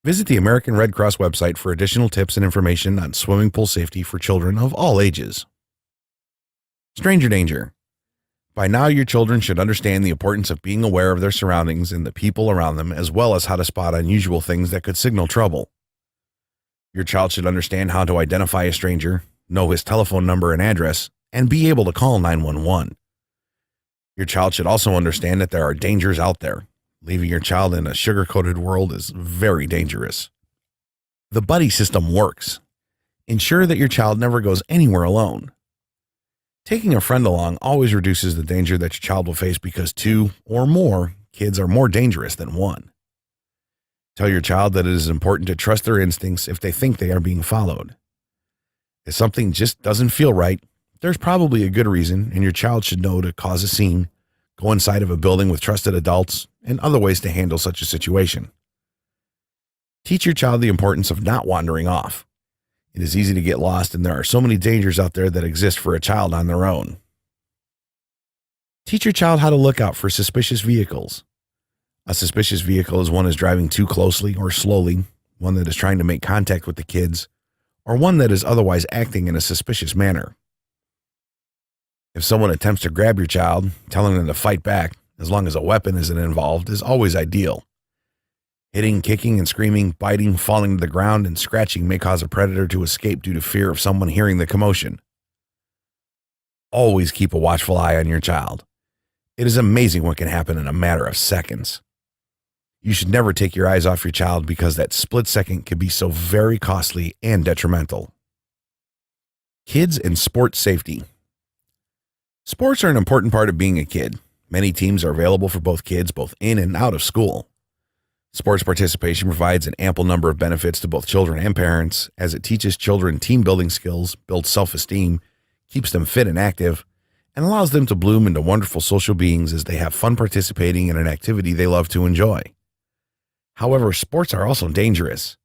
Visit the American Red Cross website for additional tips and information on swimming pool safety for children of all ages. Stranger danger. By now, your children should understand the importance of being aware of their surroundings and the people around them, as well as how to spot unusual things that could signal trouble. Your child should understand how to identify a stranger, know his telephone number and address, and be able to call 911. Your child should also understand that there are dangers out there. Leaving your child in a sugar-coated world is very dangerous. The buddy system works. Ensure that your child never goes anywhere alone. Taking a friend along always reduces the danger that your child will face because two or more kids are more dangerous than one. Tell your child that it is important to trust their instincts if they think they are being followed. If something just doesn't feel right, there's probably a good reason, and your child should know to cause a scene, go inside of a building with trusted adults, and other ways to handle such a situation. Teach your child the importance of not wandering off. It is easy to get lost, and there are so many dangers out there that exist for a child on their own. Teach your child how to look out for suspicious vehicles. A suspicious vehicle is one that is driving too closely or slowly, one that is trying to make contact with the kids, or one that is otherwise acting in a suspicious manner. If someone attempts to grab your child, telling them to fight back, as long as a weapon isn't involved, is always ideal. Hitting, kicking, and screaming, biting, falling to the ground, and scratching may cause a predator to escape due to fear of someone hearing the commotion. Always keep a watchful eye on your child. It is amazing what can happen in a matter of seconds. You should never take your eyes off your child because that split second can be so very costly and detrimental. Kids and sports safety. Sports are an important part of being a kid. Many teams are available for both kids, both in and out of school. Sports participation provides an ample number of benefits to both children and parents, as it teaches children team-building skills, builds self-esteem, keeps them fit and active, and allows them to bloom into wonderful social beings as they have fun participating in an activity they love to enjoy. However, sports are also dangerous.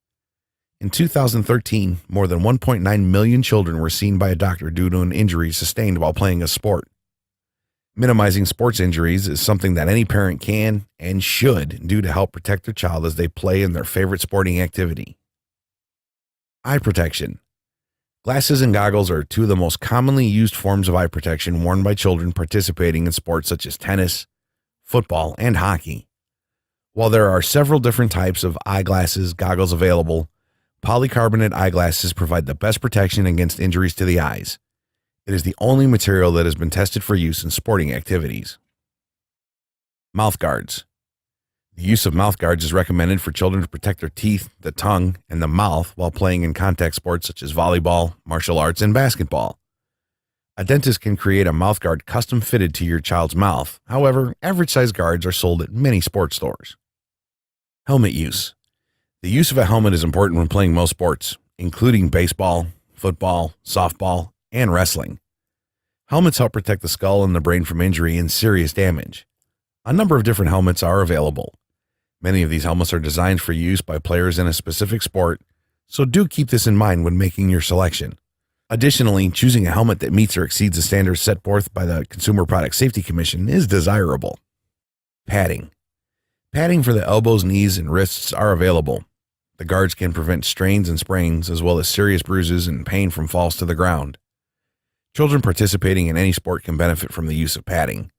In 2013, more than 1.9 million children were seen by a doctor due to an injury sustained while playing a sport. Minimizing sports injuries is something that any parent can and should do to help protect their child as they play in their favorite sporting activity. Eye protection. Glasses and goggles are two of the most commonly used forms of eye protection worn by children participating in sports such as tennis, football, and hockey. While there are several different types of eyeglasses, goggles available, polycarbonate eyeglasses provide the best protection against injuries to the eyes. It is the only material that has been tested for use in sporting activities. Mouth guards. The use of mouth guards is recommended for children to protect their teeth, the tongue, and the mouth while playing in contact sports such as volleyball, martial arts, and basketball. A dentist can create a mouth guard custom fitted to your child's mouth. However, average size guards are sold at many sports stores. Helmet use. The use of a helmet is important when playing most sports, including baseball, football, softball, and wrestling. Helmets help protect the skull and the brain from injury and serious damage. A number of different helmets are available. Many of these helmets are designed for use by players in a specific sport, so do keep this in mind when making your selection. Additionally, choosing a helmet that meets or exceeds the standards set forth by the Consumer Product Safety Commission is desirable. Padding. Padding for the elbows, knees, and wrists are available. The guards can prevent strains and sprains, as well as serious bruises and pain from falls to the ground. Children participating in any sport can benefit from the use of padding.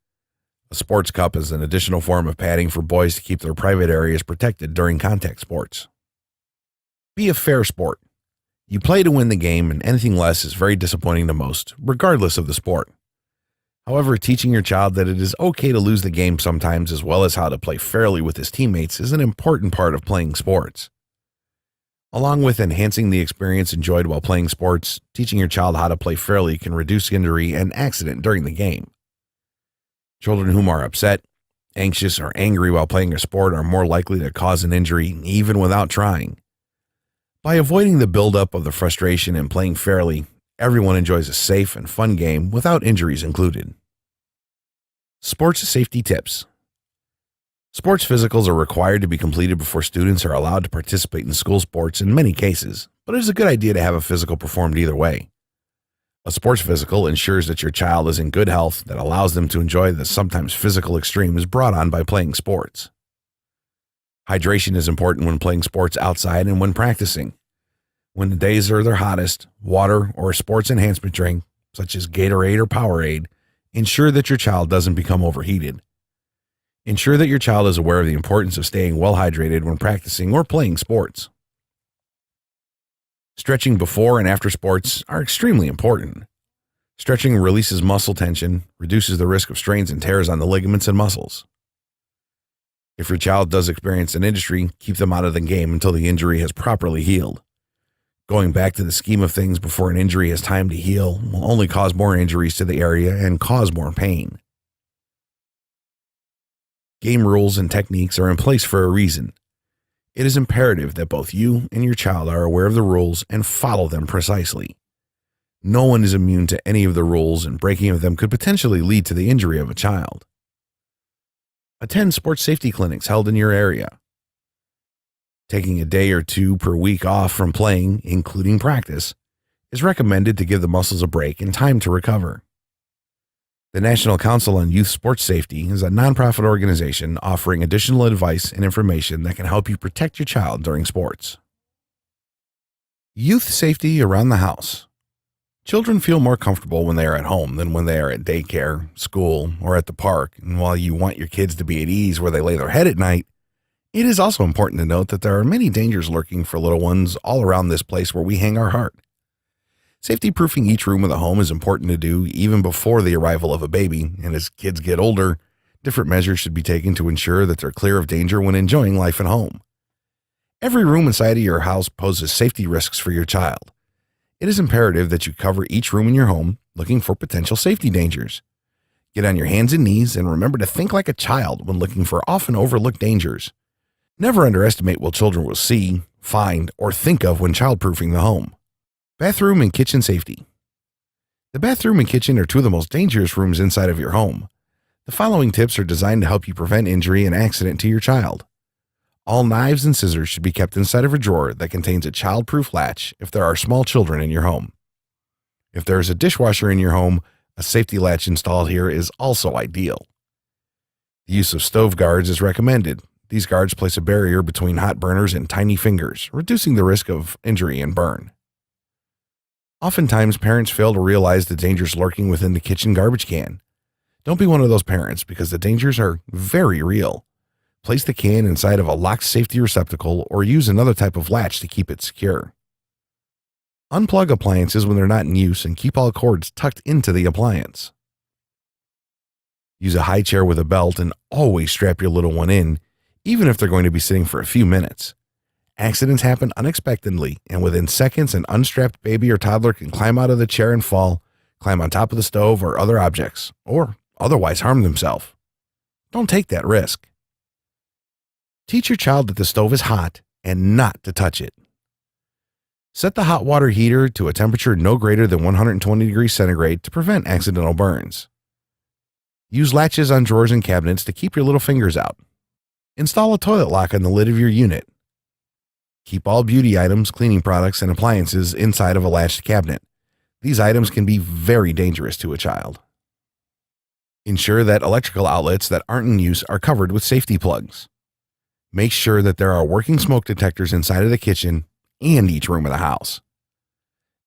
A sports cup is an additional form of padding for boys to keep their private areas protected during contact sports. Be a fair sport. You play to win the game, and anything less is very disappointing to most, regardless of the sport. However, teaching your child that it is okay to lose the game sometimes, as well as how to play fairly with his teammates, is an important part of playing sports. Along with enhancing the experience enjoyed while playing sports, teaching your child how to play fairly can reduce injury and accident during the game. Children who are upset, anxious, or angry while playing a sport are more likely to cause an injury even without trying. By avoiding the buildup of the frustration and playing fairly, everyone enjoys a safe and fun game without injuries included. Sports safety tips. Sports physicals are required to be completed before students are allowed to participate in school sports in many cases, but it is a good idea to have a physical performed either way. A sports physical ensures that your child is in good health that allows them to enjoy the sometimes physical extremes brought on by playing sports. Hydration is important when playing sports outside and when practicing. When the days are their hottest, water or a sports enhancement drink, such as Gatorade or Powerade, ensure that your child doesn't become overheated. Ensure that your child is aware of the importance of staying well hydrated when practicing or playing sports. Stretching before and after sports are extremely important. Stretching releases muscle tension, reduces the risk of strains and tears on the ligaments and muscles. If your child does experience an injury, keep them out of the game until the injury has properly healed. Going back to the scheme of things before an injury has time to heal will only cause more injuries to the area and cause more pain. Game rules and techniques are in place for a reason. It is imperative that both you and your child are aware of the rules and follow them precisely. No one is immune to any of the rules, and breaking of them could potentially lead to the injury of a child. Attend sports safety clinics held in your area. Taking a day or two per week off from playing, including practice, is recommended to give the muscles a break and time to recover. The National Council on Youth Sports Safety is a nonprofit organization offering additional advice and information that can help you protect your child during sports. Youth safety around the house. Children feel more comfortable when they are at home than when they are at daycare, school, or at the park, and while you want your kids to be at ease where they lay their head at night, it is also important to note that there are many dangers lurking for little ones all around this place where we hang our heart. Safety-proofing each room of the home is important to do even before the arrival of a baby, and as kids get older, different measures should be taken to ensure that they're clear of danger when enjoying life at home. Every room inside of your house poses safety risks for your child. It is imperative that you cover each room in your home, looking for potential safety dangers. Get on your hands and knees and remember to think like a child when looking for often overlooked dangers. Never underestimate what children will see, find, or think of when childproofing the home. Bathroom and kitchen safety. The bathroom and kitchen are two of the most dangerous rooms inside of your home. The following tips are designed to help you prevent injury and accident to your child. All knives and scissors should be kept inside of a drawer that contains a child-proof latch if there are small children in your home. If there is a dishwasher in your home, a safety latch installed here is also ideal. The use of stove guards is recommended. These guards place a barrier between hot burners and tiny fingers, reducing the risk of injury and burn. Oftentimes, parents fail to realize the dangers lurking within the kitchen garbage can. Don't be one of those parents because the dangers are very real. Place the can inside of a locked safety receptacle or use another type of latch to keep it secure. Unplug appliances when they're not in use and keep all cords tucked into the appliance. Use a high chair with a belt and always strap your little one in, even if they're going to be sitting for a few minutes. Accidents happen unexpectedly, and within seconds, an unstrapped baby or toddler can climb out of the chair and fall, climb on top of the stove or other objects, or otherwise harm themselves. Don't take that risk. Teach your child that the stove is hot and not to touch it. Set the hot water heater to a temperature no greater than 120 degrees centigrade to prevent accidental burns. Use latches on drawers and cabinets to keep your little fingers out. Install a toilet lock on the lid of your unit. Keep all beauty items, cleaning products, and appliances inside of a latched cabinet. These items can be very dangerous to a child. Ensure that electrical outlets that aren't in use are covered with safety plugs. Make sure that there are working smoke detectors inside of the kitchen and each room of the house.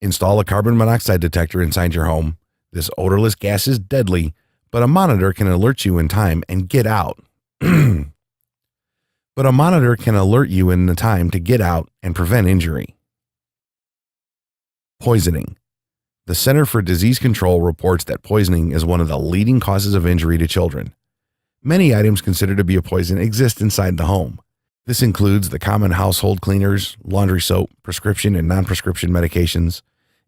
Install a carbon monoxide detector inside your home. This odorless gas is deadly, but a monitor can alert you in time and get out. But a monitor can alert you in the time to get out and prevent injury. Poisoning. The Center for Disease Control reports that poisoning is one of the leading causes of injury to children. Many items considered to be a poison exist inside the home. This includes the common household cleaners, laundry soap, prescription and non-prescription medications,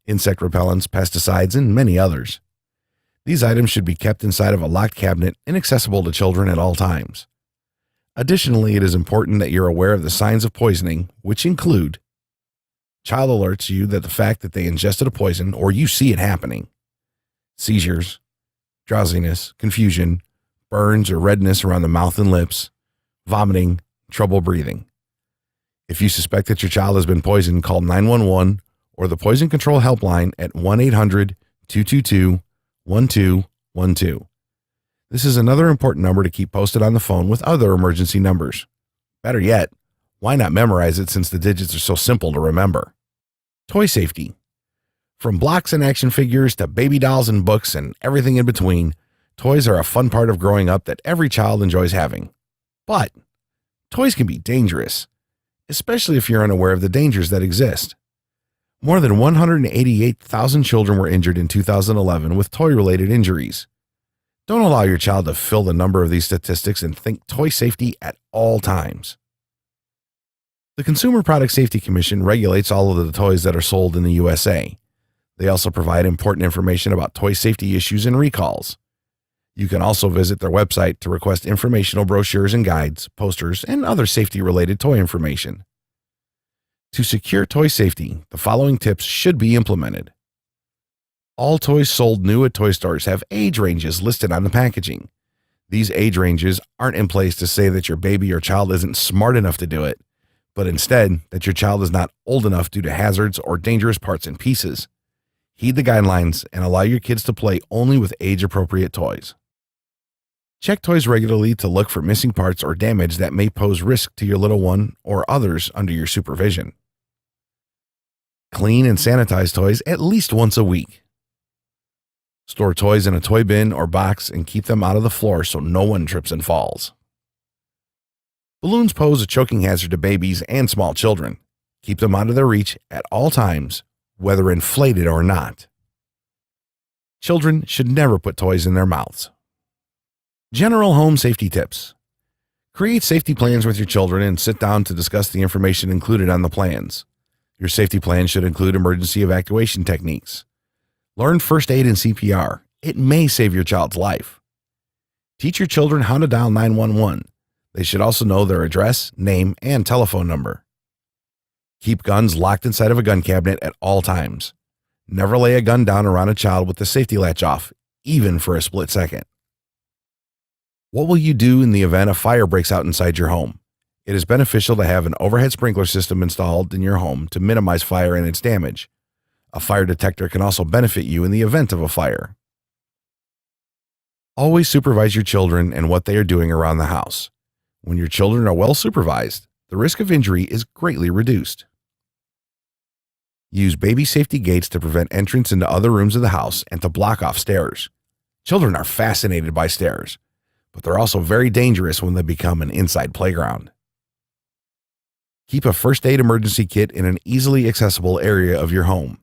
insect repellents, pesticides, and many others. These items should be kept inside of a locked cabinet, inaccessible to children at all times. Additionally, it is important that you're aware of the signs of poisoning, which include child alerts you that the fact that they ingested a poison or you see it happening, seizures, drowsiness, confusion, burns or redness around the mouth and lips, vomiting, trouble breathing. If you suspect that your child has been poisoned, call 911 or the Poison Control Helpline at 1-800-222-1212. This is another important number to keep posted on the phone with other emergency numbers. Better yet, why not memorize it since the digits are so simple to remember? Toy safety. From blocks and action figures to baby dolls and books and everything in between, toys are a fun part of growing up that every child enjoys having. But toys can be dangerous, especially if you're unaware of the dangers that exist. More than 188,000 children were injured in 2011 with toy-related injuries. Don't allow your child to fill the number of these statistics and think toy safety at all times. The Consumer Product Safety Commission regulates all of the toys that are sold in the USA. They also provide important information about toy safety issues and recalls. You can also visit their website to request informational brochures and guides, posters, and other safety-related toy information. To secure toy safety, the following tips should be implemented. All toys sold new at toy stores have age ranges listed on the packaging. These age ranges aren't in place to say that your baby or child isn't smart enough to do it, but instead that your child is not old enough due to hazards or dangerous parts and pieces. Heed the guidelines and allow your kids to play only with age-appropriate toys. Check toys regularly to look for missing parts or damage that may pose risk to your little one or others under your supervision. Clean and sanitize toys at least once a week. Store toys in a toy bin or box and keep them out of the floor so no one trips and falls. Balloons pose a choking hazard to babies and small children. Keep them out of their reach at all times, whether inflated or not. Children should never put toys in their mouths. General home safety tips. Create safety plans with your children and sit down to discuss the information included on the plans. Your safety plan should include emergency evacuation techniques. Learn first aid and CPR. It may save your child's life. Teach your children how to dial 911. They should also know their address, name, and telephone number. Keep guns locked inside of a gun cabinet at all times. Never lay a gun down around a child with the safety latch off, even for a split second. What will you do in the event a fire breaks out inside your home? It is beneficial to have an overhead sprinkler system installed in your home to minimize fire and its damage. A fire detector can also benefit you in the event of a fire. Always supervise your children and what they are doing around the house. When your children are well supervised, the risk of injury is greatly reduced. Use baby safety gates to prevent entrance into other rooms of the house and to block off stairs. Children are fascinated by stairs, but they're also very dangerous when they become an inside playground. Keep a first aid emergency kit in an easily accessible area of your home.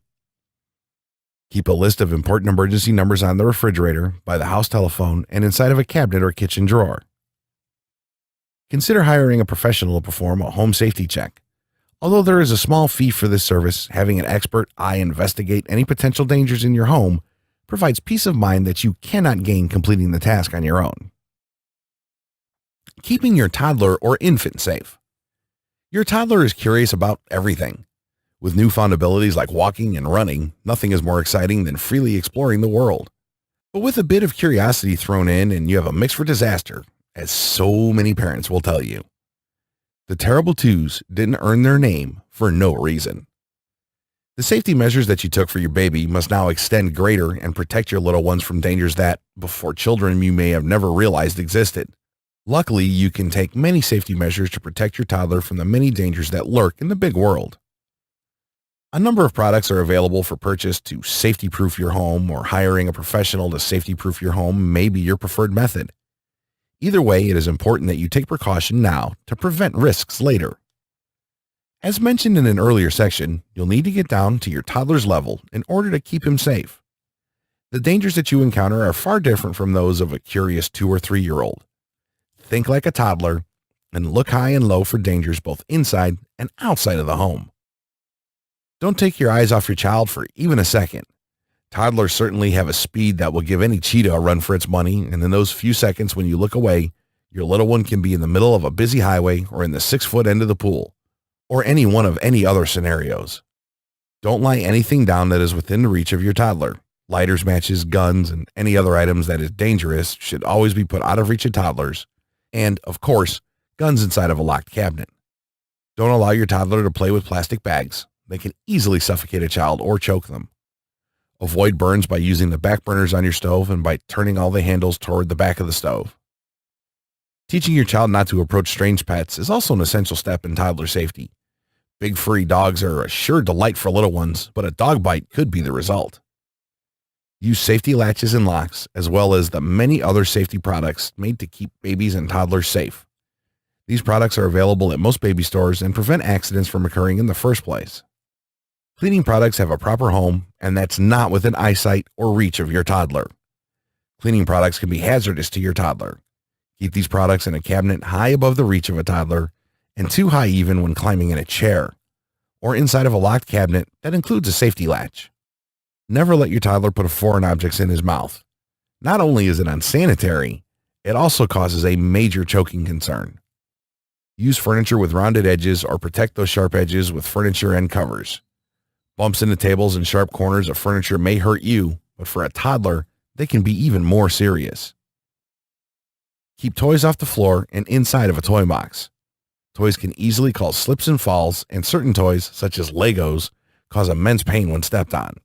Keep a list of important emergency numbers on the refrigerator, by the house telephone, and inside of a cabinet or kitchen drawer. Consider hiring a professional to perform a home safety check. Although there is a small fee for this service, having an expert eye investigate any potential dangers in your home provides peace of mind that you cannot gain completing the task on your own. Keeping your toddler or infant safe. Your toddler is curious about everything. With newfound abilities like walking and running, nothing is more exciting than freely exploring the world. But with a bit of curiosity thrown in and you have a mix for disaster, as so many parents will tell you. The terrible twos didn't earn their name for no reason. The safety measures that you took for your baby must now extend greater and protect your little ones from dangers that, before children, you may have never realized existed. Luckily, you can take many safety measures to protect your toddler from the many dangers that lurk in the big world. A number of products are available for purchase to safety-proof your home, or hiring a professional to safety-proof your home may be your preferred method. Either way, it is important that you take precaution now to prevent risks later. As mentioned in an earlier section, you'll need to get down to your toddler's level in order to keep him safe. The dangers that you encounter are far different from those of a curious 2 or 3-year-old. Think like a toddler and look high and low for dangers both inside and outside of the home. Don't take your eyes off your child for even a second. Toddlers certainly have a speed that will give any cheetah a run for its money, and in those few seconds when you look away, your little one can be in the middle of a busy highway or in the 6-foot end of the pool, or any one of any other scenarios. Don't lie anything down that is within the reach of your toddler. Lighters, matches, guns, and any other items that is dangerous should always be put out of reach of toddlers. And, of course, guns inside of a locked cabinet. Don't allow your toddler to play with plastic bags. They can easily suffocate a child or choke them. Avoid burns by using the back burners on your stove and by turning all the handles toward the back of the stove. Teaching your child not to approach strange pets is also an essential step in toddler safety. Big furry dogs are a sure delight for little ones, but a dog bite could be the result. Use safety latches and locks, as well as the many other safety products made to keep babies and toddlers safe. These products are available at most baby stores and prevent accidents from occurring in the first place. Cleaning products have a proper home, and that's not within eyesight or reach of your toddler. Cleaning products can be hazardous to your toddler. Keep these products in a cabinet high above the reach of a toddler and too high even when climbing in a chair or inside of a locked cabinet that includes a safety latch. Never let your toddler put foreign objects in his mouth. Not only is it unsanitary, it also causes a major choking concern. Use furniture with rounded edges or protect those sharp edges with furniture end covers. Bumps into tables and sharp corners of furniture may hurt you, but for a toddler, they can be even more serious. Keep toys off the floor and inside of a toy box. Toys can easily cause slips and falls, and certain toys, such as Legos, cause immense pain when stepped on.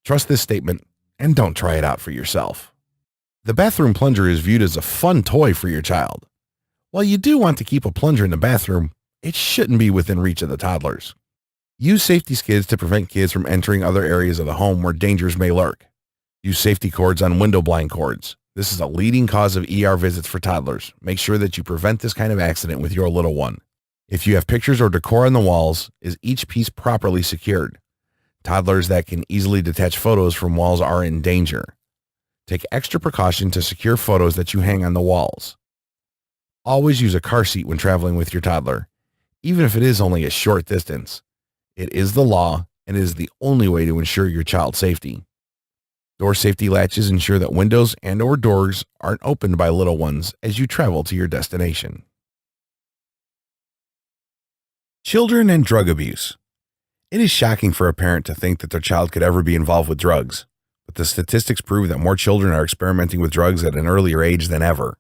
Trust this statement and don't try it out for yourself. The bathroom plunger is viewed as a fun toy for your child. While you do want to keep a plunger in the bathroom, it shouldn't be within reach of the toddlers. Use safety skids to prevent kids from entering other areas of the home where dangers may lurk. Use safety cords on window blind cords. This is a leading cause of ER visits for toddlers. Make sure that you prevent this kind of accident with your little one. If you have pictures or decor on the walls, is each piece properly secured? Toddlers that can easily detach photos from walls are in danger. Take extra precaution to secure photos that you hang on the walls. Always use a car seat when traveling with your toddler, even if it is only a short distance. It is the law and is the only way to ensure your child's safety. Door safety latches ensure that windows and/or doors aren't opened by little ones as you travel to your destination. Children and drug abuse. It is shocking for a parent to think that their child could ever be involved with drugs, but the statistics prove that more children are experimenting with drugs at an earlier age than ever.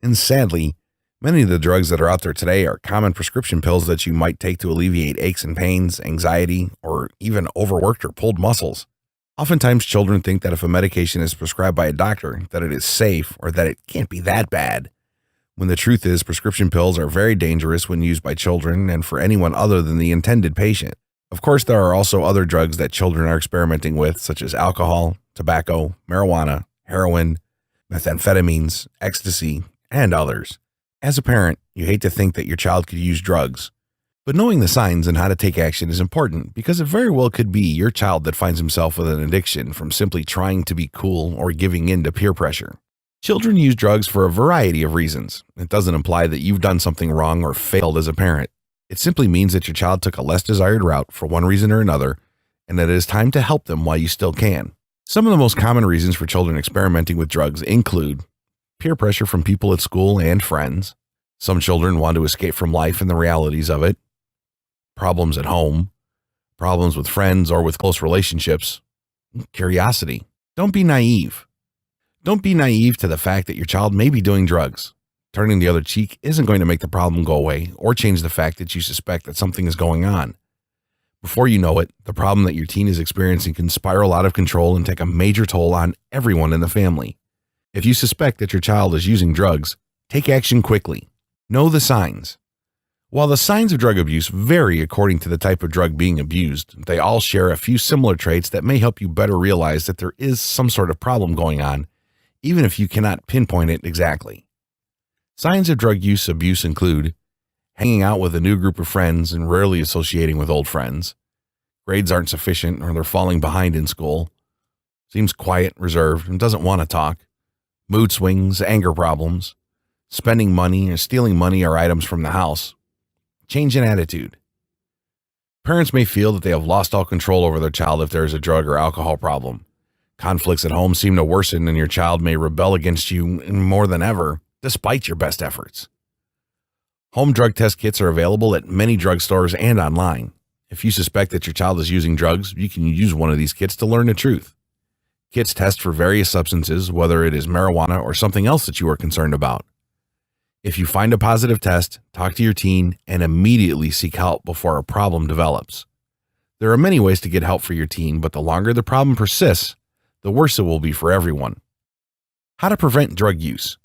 And sadly, many of the drugs that are out there today are common prescription pills that you might take to alleviate aches and pains, anxiety, or even overworked or pulled muscles. Oftentimes, children think that if a medication is prescribed by a doctor, that it is safe or that it can't be that bad, when the truth is prescription pills are very dangerous when used by children and for anyone other than the intended patient. Of course, there are also other drugs that children are experimenting with, such as alcohol, tobacco, marijuana, heroin, methamphetamines, ecstasy, and others. As a parent, you hate to think that your child could use drugs, but knowing the signs and how to take action is important because it very well could be your child that finds himself with an addiction from simply trying to be cool or giving in to peer pressure. Children use drugs for a variety of reasons. It doesn't imply that you've done something wrong or failed as a parent. It simply means that your child took a less desired route for one reason or another, and that it is time to help them while you still can. Some of the most common reasons for children experimenting with drugs include peer pressure from people at school and friends. Some children want to escape from life and the realities of it. Problems at home, problems with friends or with close relationships, curiosity. Don't be naive. Don't be naive to the fact that your child may be doing drugs. Turning the other cheek isn't going to make the problem go away or change the fact that you suspect that something is going on. Before you know it, the problem that your teen is experiencing can spiral out of control and take a major toll on everyone in the family. If you suspect that your child is using drugs, take action quickly. Know the signs. While the signs of drug abuse vary according to the type of drug being abused, they all share a few similar traits that may help you better realize that there is some sort of problem going on, even if you cannot pinpoint it exactly. Signs of drug use abuse include hanging out with a new group of friends and rarely associating with old friends, grades aren't sufficient or they're falling behind in school, seems quiet, reserved, and doesn't want to talk, mood swings, anger problems, spending money or stealing money or items from the house, change in attitude. Parents may feel that they have lost all control over their child if there is a drug or alcohol problem. Conflicts at home seem to worsen and your child may rebel against you more than ever, despite your best efforts. Home drug test kits are available at many drugstores and online. If you suspect that your child is using drugs, you can use one of these kits to learn the truth. Kits test for various substances, whether it is marijuana or something else that you are concerned about. If you find a positive test, talk to your teen and immediately seek help before a problem develops. There are many ways to get help for your teen, but the longer the problem persists, the worse it will be for everyone. How to prevent drug use.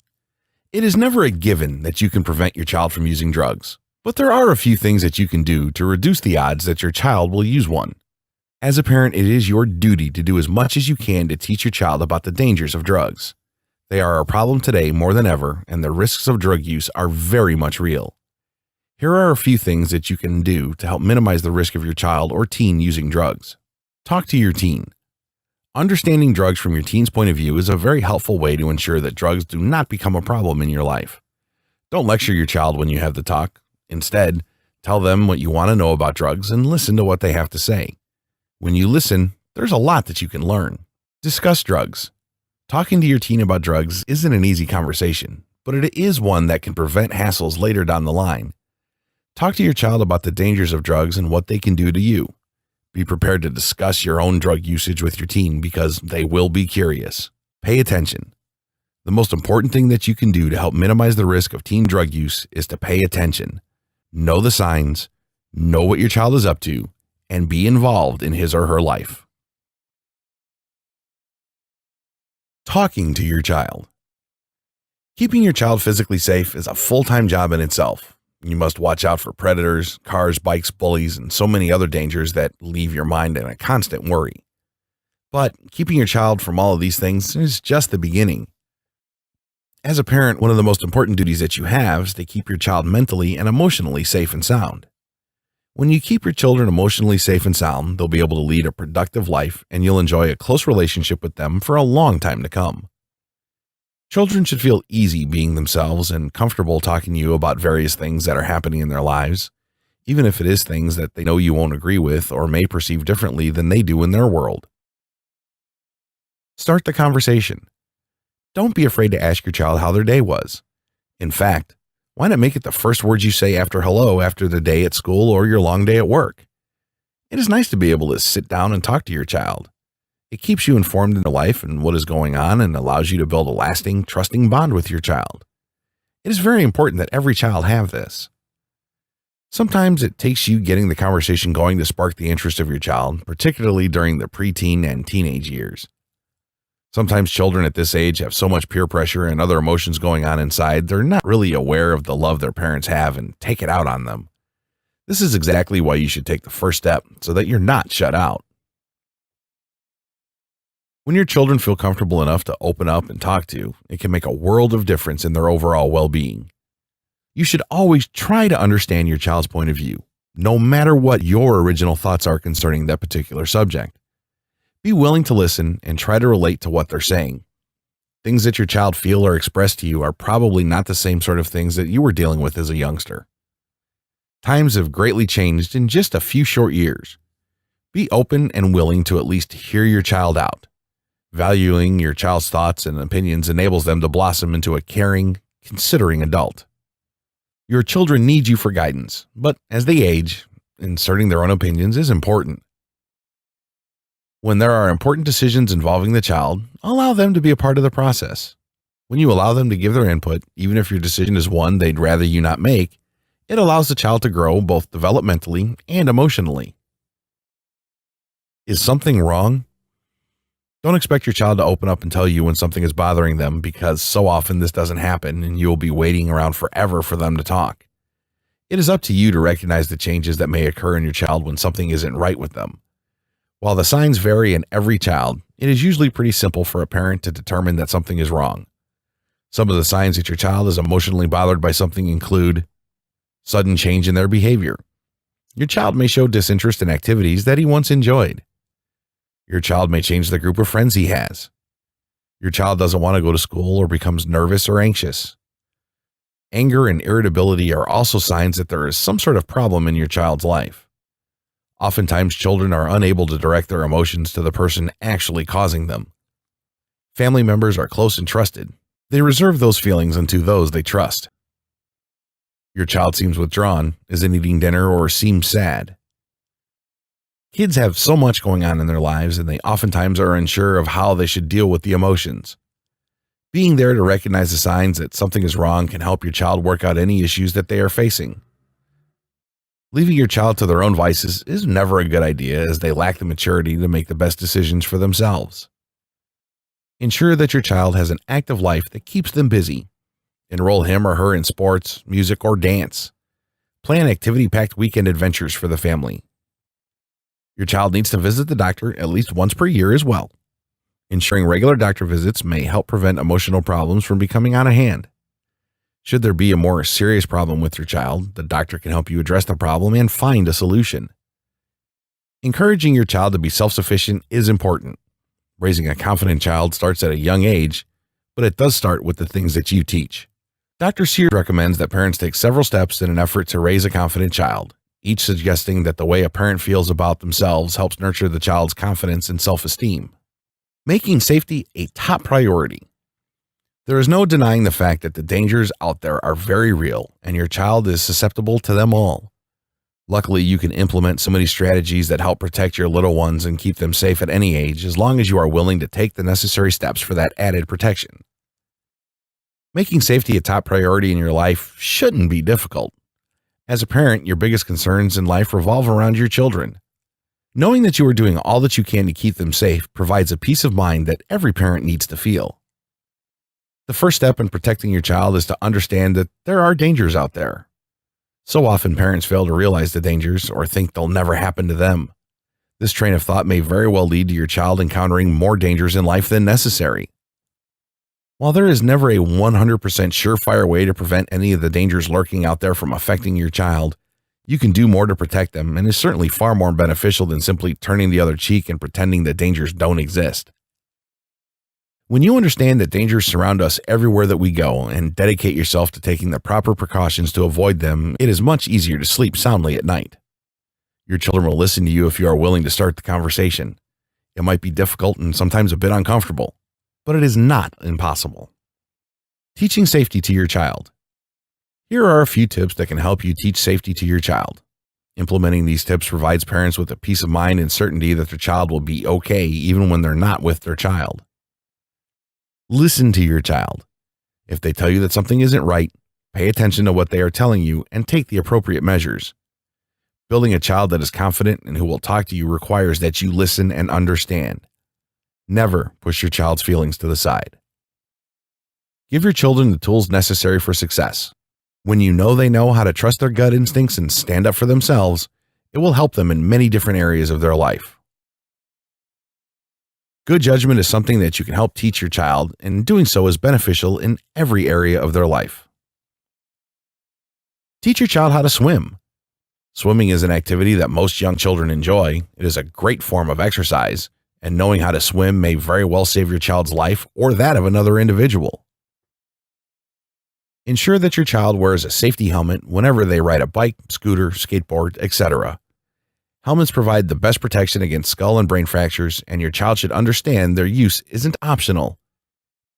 It is never a given that you can prevent your child from using drugs, but there are a few things that you can do to reduce the odds that your child will use one. As a parent, it is your duty to do as much as you can to teach your child about the dangers of drugs. They are a problem today more than ever, and the risks of drug use are very much real. Here are a few things that you can do to help minimize the risk of your child or teen using drugs. Talk to your teen. Understanding drugs from your teen's point of view is a very helpful way to ensure that drugs do not become a problem in your life. Don't lecture your child when you have the talk. Instead, tell them what you want to know about drugs and listen to what they have to say. When you listen, there's a lot that you can learn. Discuss drugs. Talking to your teen about drugs isn't an easy conversation, but it is one that can prevent hassles later down the line. Talk to your child about the dangers of drugs and what they can do to you. Be prepared to discuss your own drug usage with your teen because they will be curious. Pay attention. The most important thing that you can do to help minimize the risk of teen drug use is to pay attention. Know the signs, know what your child is up to, and be involved in his or her life. Talking to your child. Keeping your child physically safe is a full-time job in itself. You must watch out for predators, cars, bikes, bullies, and so many other dangers that leave your mind in a constant worry. But keeping your child from all of these things is just the beginning. As a parent, one of the most important duties that you have is to keep your child mentally and emotionally safe and sound. When you keep your children emotionally safe and sound, they'll be able to lead a productive life and you'll enjoy a close relationship with them for a long time to come. Children should feel easy being themselves and comfortable talking to you about various things that are happening in their lives, even if it is things that they know you won't agree with or may perceive differently than they do in their world. Start the conversation. Don't be afraid to ask your child how their day was. In fact, why not make it the first words you say after hello after the day at school or your long day at work? It is nice to be able to sit down and talk to your child. It keeps you informed in life and what is going on and allows you to build a lasting, trusting bond with your child. It is very important that every child have this. Sometimes it takes you getting the conversation going to spark the interest of your child, particularly during the preteen and teenage years. Sometimes children at this age have so much peer pressure and other emotions going on inside, they're not really aware of the love their parents have and take it out on them. This is exactly why you should take the first step so that you're not shut out. When your children feel comfortable enough to open up and talk to you, it can make a world of difference in their overall well-being. You should always try to understand your child's point of view, no matter what your original thoughts are concerning that particular subject. Be willing to listen and try to relate to what they're saying. Things that your child feel or express to you are probably not the same sort of things that you were dealing with as a youngster. Times have greatly changed in just a few short years. Be open and willing to at least hear your child out. Valuing your child's thoughts and opinions enables them to blossom into a caring, considering adult. Your children need you for guidance, but as they age, inserting their own opinions is important. When there are important decisions involving the child, allow them to be a part of the process. When you allow them to give their input, even if your decision is one they'd rather you not make, it allows the child to grow both developmentally and emotionally. Is something wrong? Don't expect your child to open up and tell you when something is bothering them because so often this doesn't happen and you will be waiting around forever for them to talk. It is up to you to recognize the changes that may occur in your child when something isn't right with them. While the signs vary in every child, it is usually pretty simple for a parent to determine that something is wrong. Some of the signs that your child is emotionally bothered by something include sudden change in their behavior. Your child may show disinterest in activities that he once enjoyed. Your child may change the group of friends he has. Your child doesn't want to go to school or becomes nervous or anxious. Anger and irritability are also signs that there is some sort of problem in your child's life. Oftentimes, children are unable to direct their emotions to the person actually causing them. Family members are close and trusted. They reserve those feelings unto those they trust. Your child seems withdrawn, isn't eating dinner, or seems sad. Kids have so much going on in their lives, and they oftentimes are unsure of how they should deal with the emotions. Being there to recognize the signs that something is wrong can help your child work out any issues that they are facing. Leaving your child to their own vices is never a good idea, as they lack the maturity to make the best decisions for themselves. Ensure that your child has an active life that keeps them busy. Enroll him or her in sports, music, or dance. Plan activity-packed weekend adventures for the family. Your child needs to visit the doctor at least once per year as well. Ensuring regular doctor visits may help prevent emotional problems from becoming out of hand. Should there be a more serious problem with your child, the doctor can help you address the problem and find a solution. Encouraging your child to be self-sufficient is important. Raising a confident child starts at a young age, but it does start with the things that you teach. Dr. Sears recommends that parents take several steps in an effort to raise a confident child, each suggesting that the way a parent feels about themselves helps nurture the child's confidence and self esteem. Making safety a top priority. There is no denying the fact that the dangers out there are very real, and your child is susceptible to them all. Luckily, you can implement so many strategies that help protect your little ones and keep them safe at any age, as long as you are willing to take the necessary steps for that added protection. Making safety a top priority in your life shouldn't be difficult. As a parent, your biggest concerns in life revolve around your children. Knowing that you are doing all that you can to keep them safe provides a peace of mind that every parent needs to feel. The first step in protecting your child is to understand that there are dangers out there. So often parents fail to realize the dangers or think they'll never happen to them. This train of thought may very well lead to your child encountering more dangers in life than necessary. While there is never a 100% surefire way to prevent any of the dangers lurking out there from affecting your child, you can do more to protect them and is certainly far more beneficial than simply turning the other cheek and pretending that dangers don't exist. When you understand that dangers surround us everywhere that we go and dedicate yourself to taking the proper precautions to avoid them, it is much easier to sleep soundly at night. Your children will listen to you if you are willing to start the conversation. It might be difficult and sometimes a bit uncomfortable, but it is not impossible. Teaching safety to your child. Here are a few tips that can help you teach safety to your child. Implementing these tips provides parents with a peace of mind and certainty that their child will be okay even when they're not with their child. Listen to your child. If they tell you that something isn't right, pay attention to what they are telling you and take the appropriate measures. Building a child that is confident and who will talk to you requires that you listen and understand. Never push your child's feelings to the side. Give your children the tools necessary for success. When you know they know how to trust their gut instincts and stand up for themselves, it will help them in many different areas of their life. Good judgment is something that you can help teach your child, and doing so is beneficial in every area of their life. Teach your child how to swim. Swimming is an activity that most young children enjoy. It is a great form of exercise, and knowing how to swim may very well save your child's life or that of another individual. Ensure that your child wears a safety helmet whenever they ride a bike, scooter, skateboard, etc. Helmets provide the best protection against skull and brain fractures, and your child should understand their use isn't optional.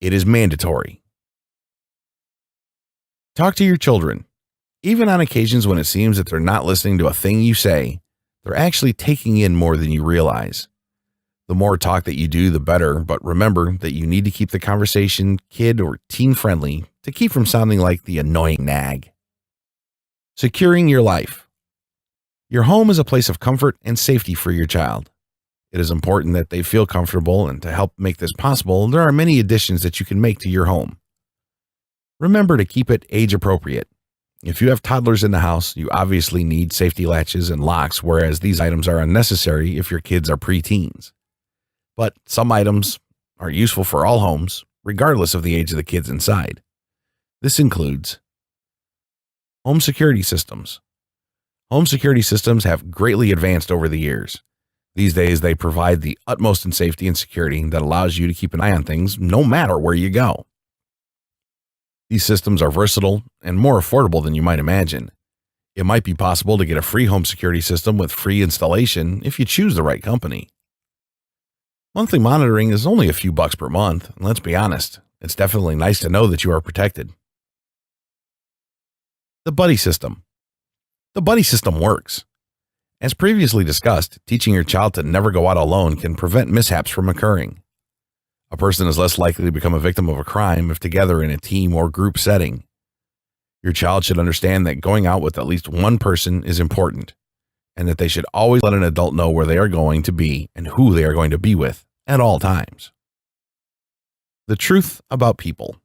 It is mandatory. Talk to your children. Even on occasions when it seems that they're not listening to a thing you say, they're actually taking in more than you realize. The more talk that you do, the better, but remember that you need to keep the conversation kid or teen friendly to keep from sounding like the annoying nag. Securing your life. Your home is a place of comfort and safety for your child. It is important that they feel comfortable, and to help make this possible, there are many additions that you can make to your home. Remember to keep it age appropriate. If you have toddlers in the house, you obviously need safety latches and locks, whereas these items are unnecessary if your kids are preteens. But some items are useful for all homes, regardless of the age of the kids inside. This includes home security systems. Home security systems have greatly advanced over the years. These days, they provide the utmost in safety and security that allows you to keep an eye on things no matter where you go. These systems are versatile and more affordable than you might imagine. It might be possible to get a free home security system with free installation if you choose the right company. Monthly monitoring is only a few bucks per month, and let's be honest, it's definitely nice to know that you are protected. The buddy system. The buddy system works. As previously discussed, teaching your child to never go out alone can prevent mishaps from occurring. A person is less likely to become a victim of a crime if together in a team or group setting. Your child should understand that going out with at least one person is important, and that they should always let an adult know where they are going to be and who they are going to be with at all times. The truth about people.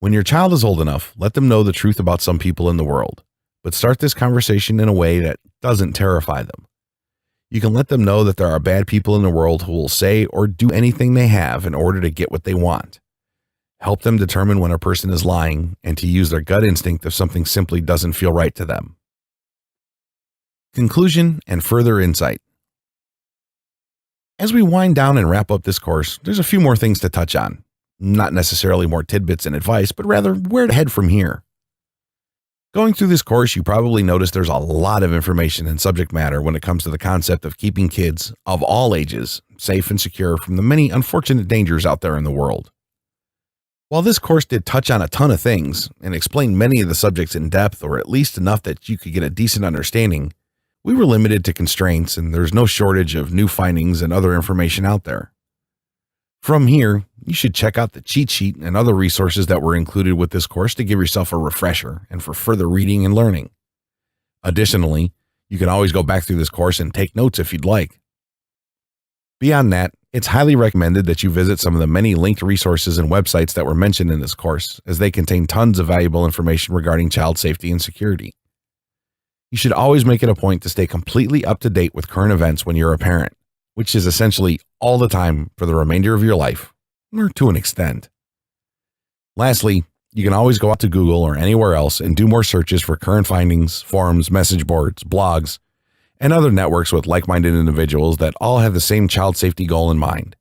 When your child is old enough, let them know the truth about some people in the world, but start this conversation in a way that doesn't terrify them. You can let them know that there are bad people in the world who will say or do anything they have in order to get what they want. Help them determine when a person is lying and to use their gut instinct if something simply doesn't feel right to them. Conclusion and further insight. As we wind down and wrap up this course, there's a few more things to touch on. Not necessarily more tidbits and advice, but rather where to head from here. Going through this course, you probably noticed there's a lot of information and subject matter when it comes to the concept of keeping kids of all ages safe and secure from the many unfortunate dangers out there in the world. While this course did touch on a ton of things and explain many of the subjects in depth, or at least enough that you could get a decent understanding, we were limited to constraints and there's no shortage of new findings and other information out there. From here, you should check out the cheat sheet and other resources that were included with this course to give yourself a refresher and for further reading and learning. Additionally, you can always go back through this course and take notes if you'd like. Beyond that, it's highly recommended that you visit some of the many linked resources and websites that were mentioned in this course, as they contain tons of valuable information regarding child safety and security. You should always make it a point to stay completely up to date with current events when you're a parent, which is essentially all the time for the remainder of your life, or to an extent. Lastly, you can always go out to Google or anywhere else and do more searches for current findings, forums, message boards, blogs, and other networks with like-minded individuals that all have the same child safety goal in mind.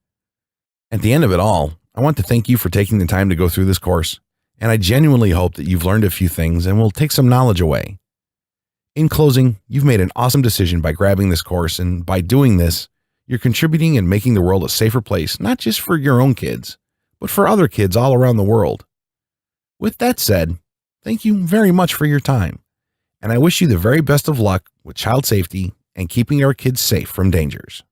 At the end of it all, I want to thank you for taking the time to go through this course, and I genuinely hope that you've learned a few things and will take some knowledge away. In closing, you've made an awesome decision by grabbing this course, and by doing this, you're contributing and making the world a safer place, not just for your own kids, but for other kids all around the world. With that said, thank you very much for your time, and I wish you the very best of luck with child safety and keeping our kids safe from dangers.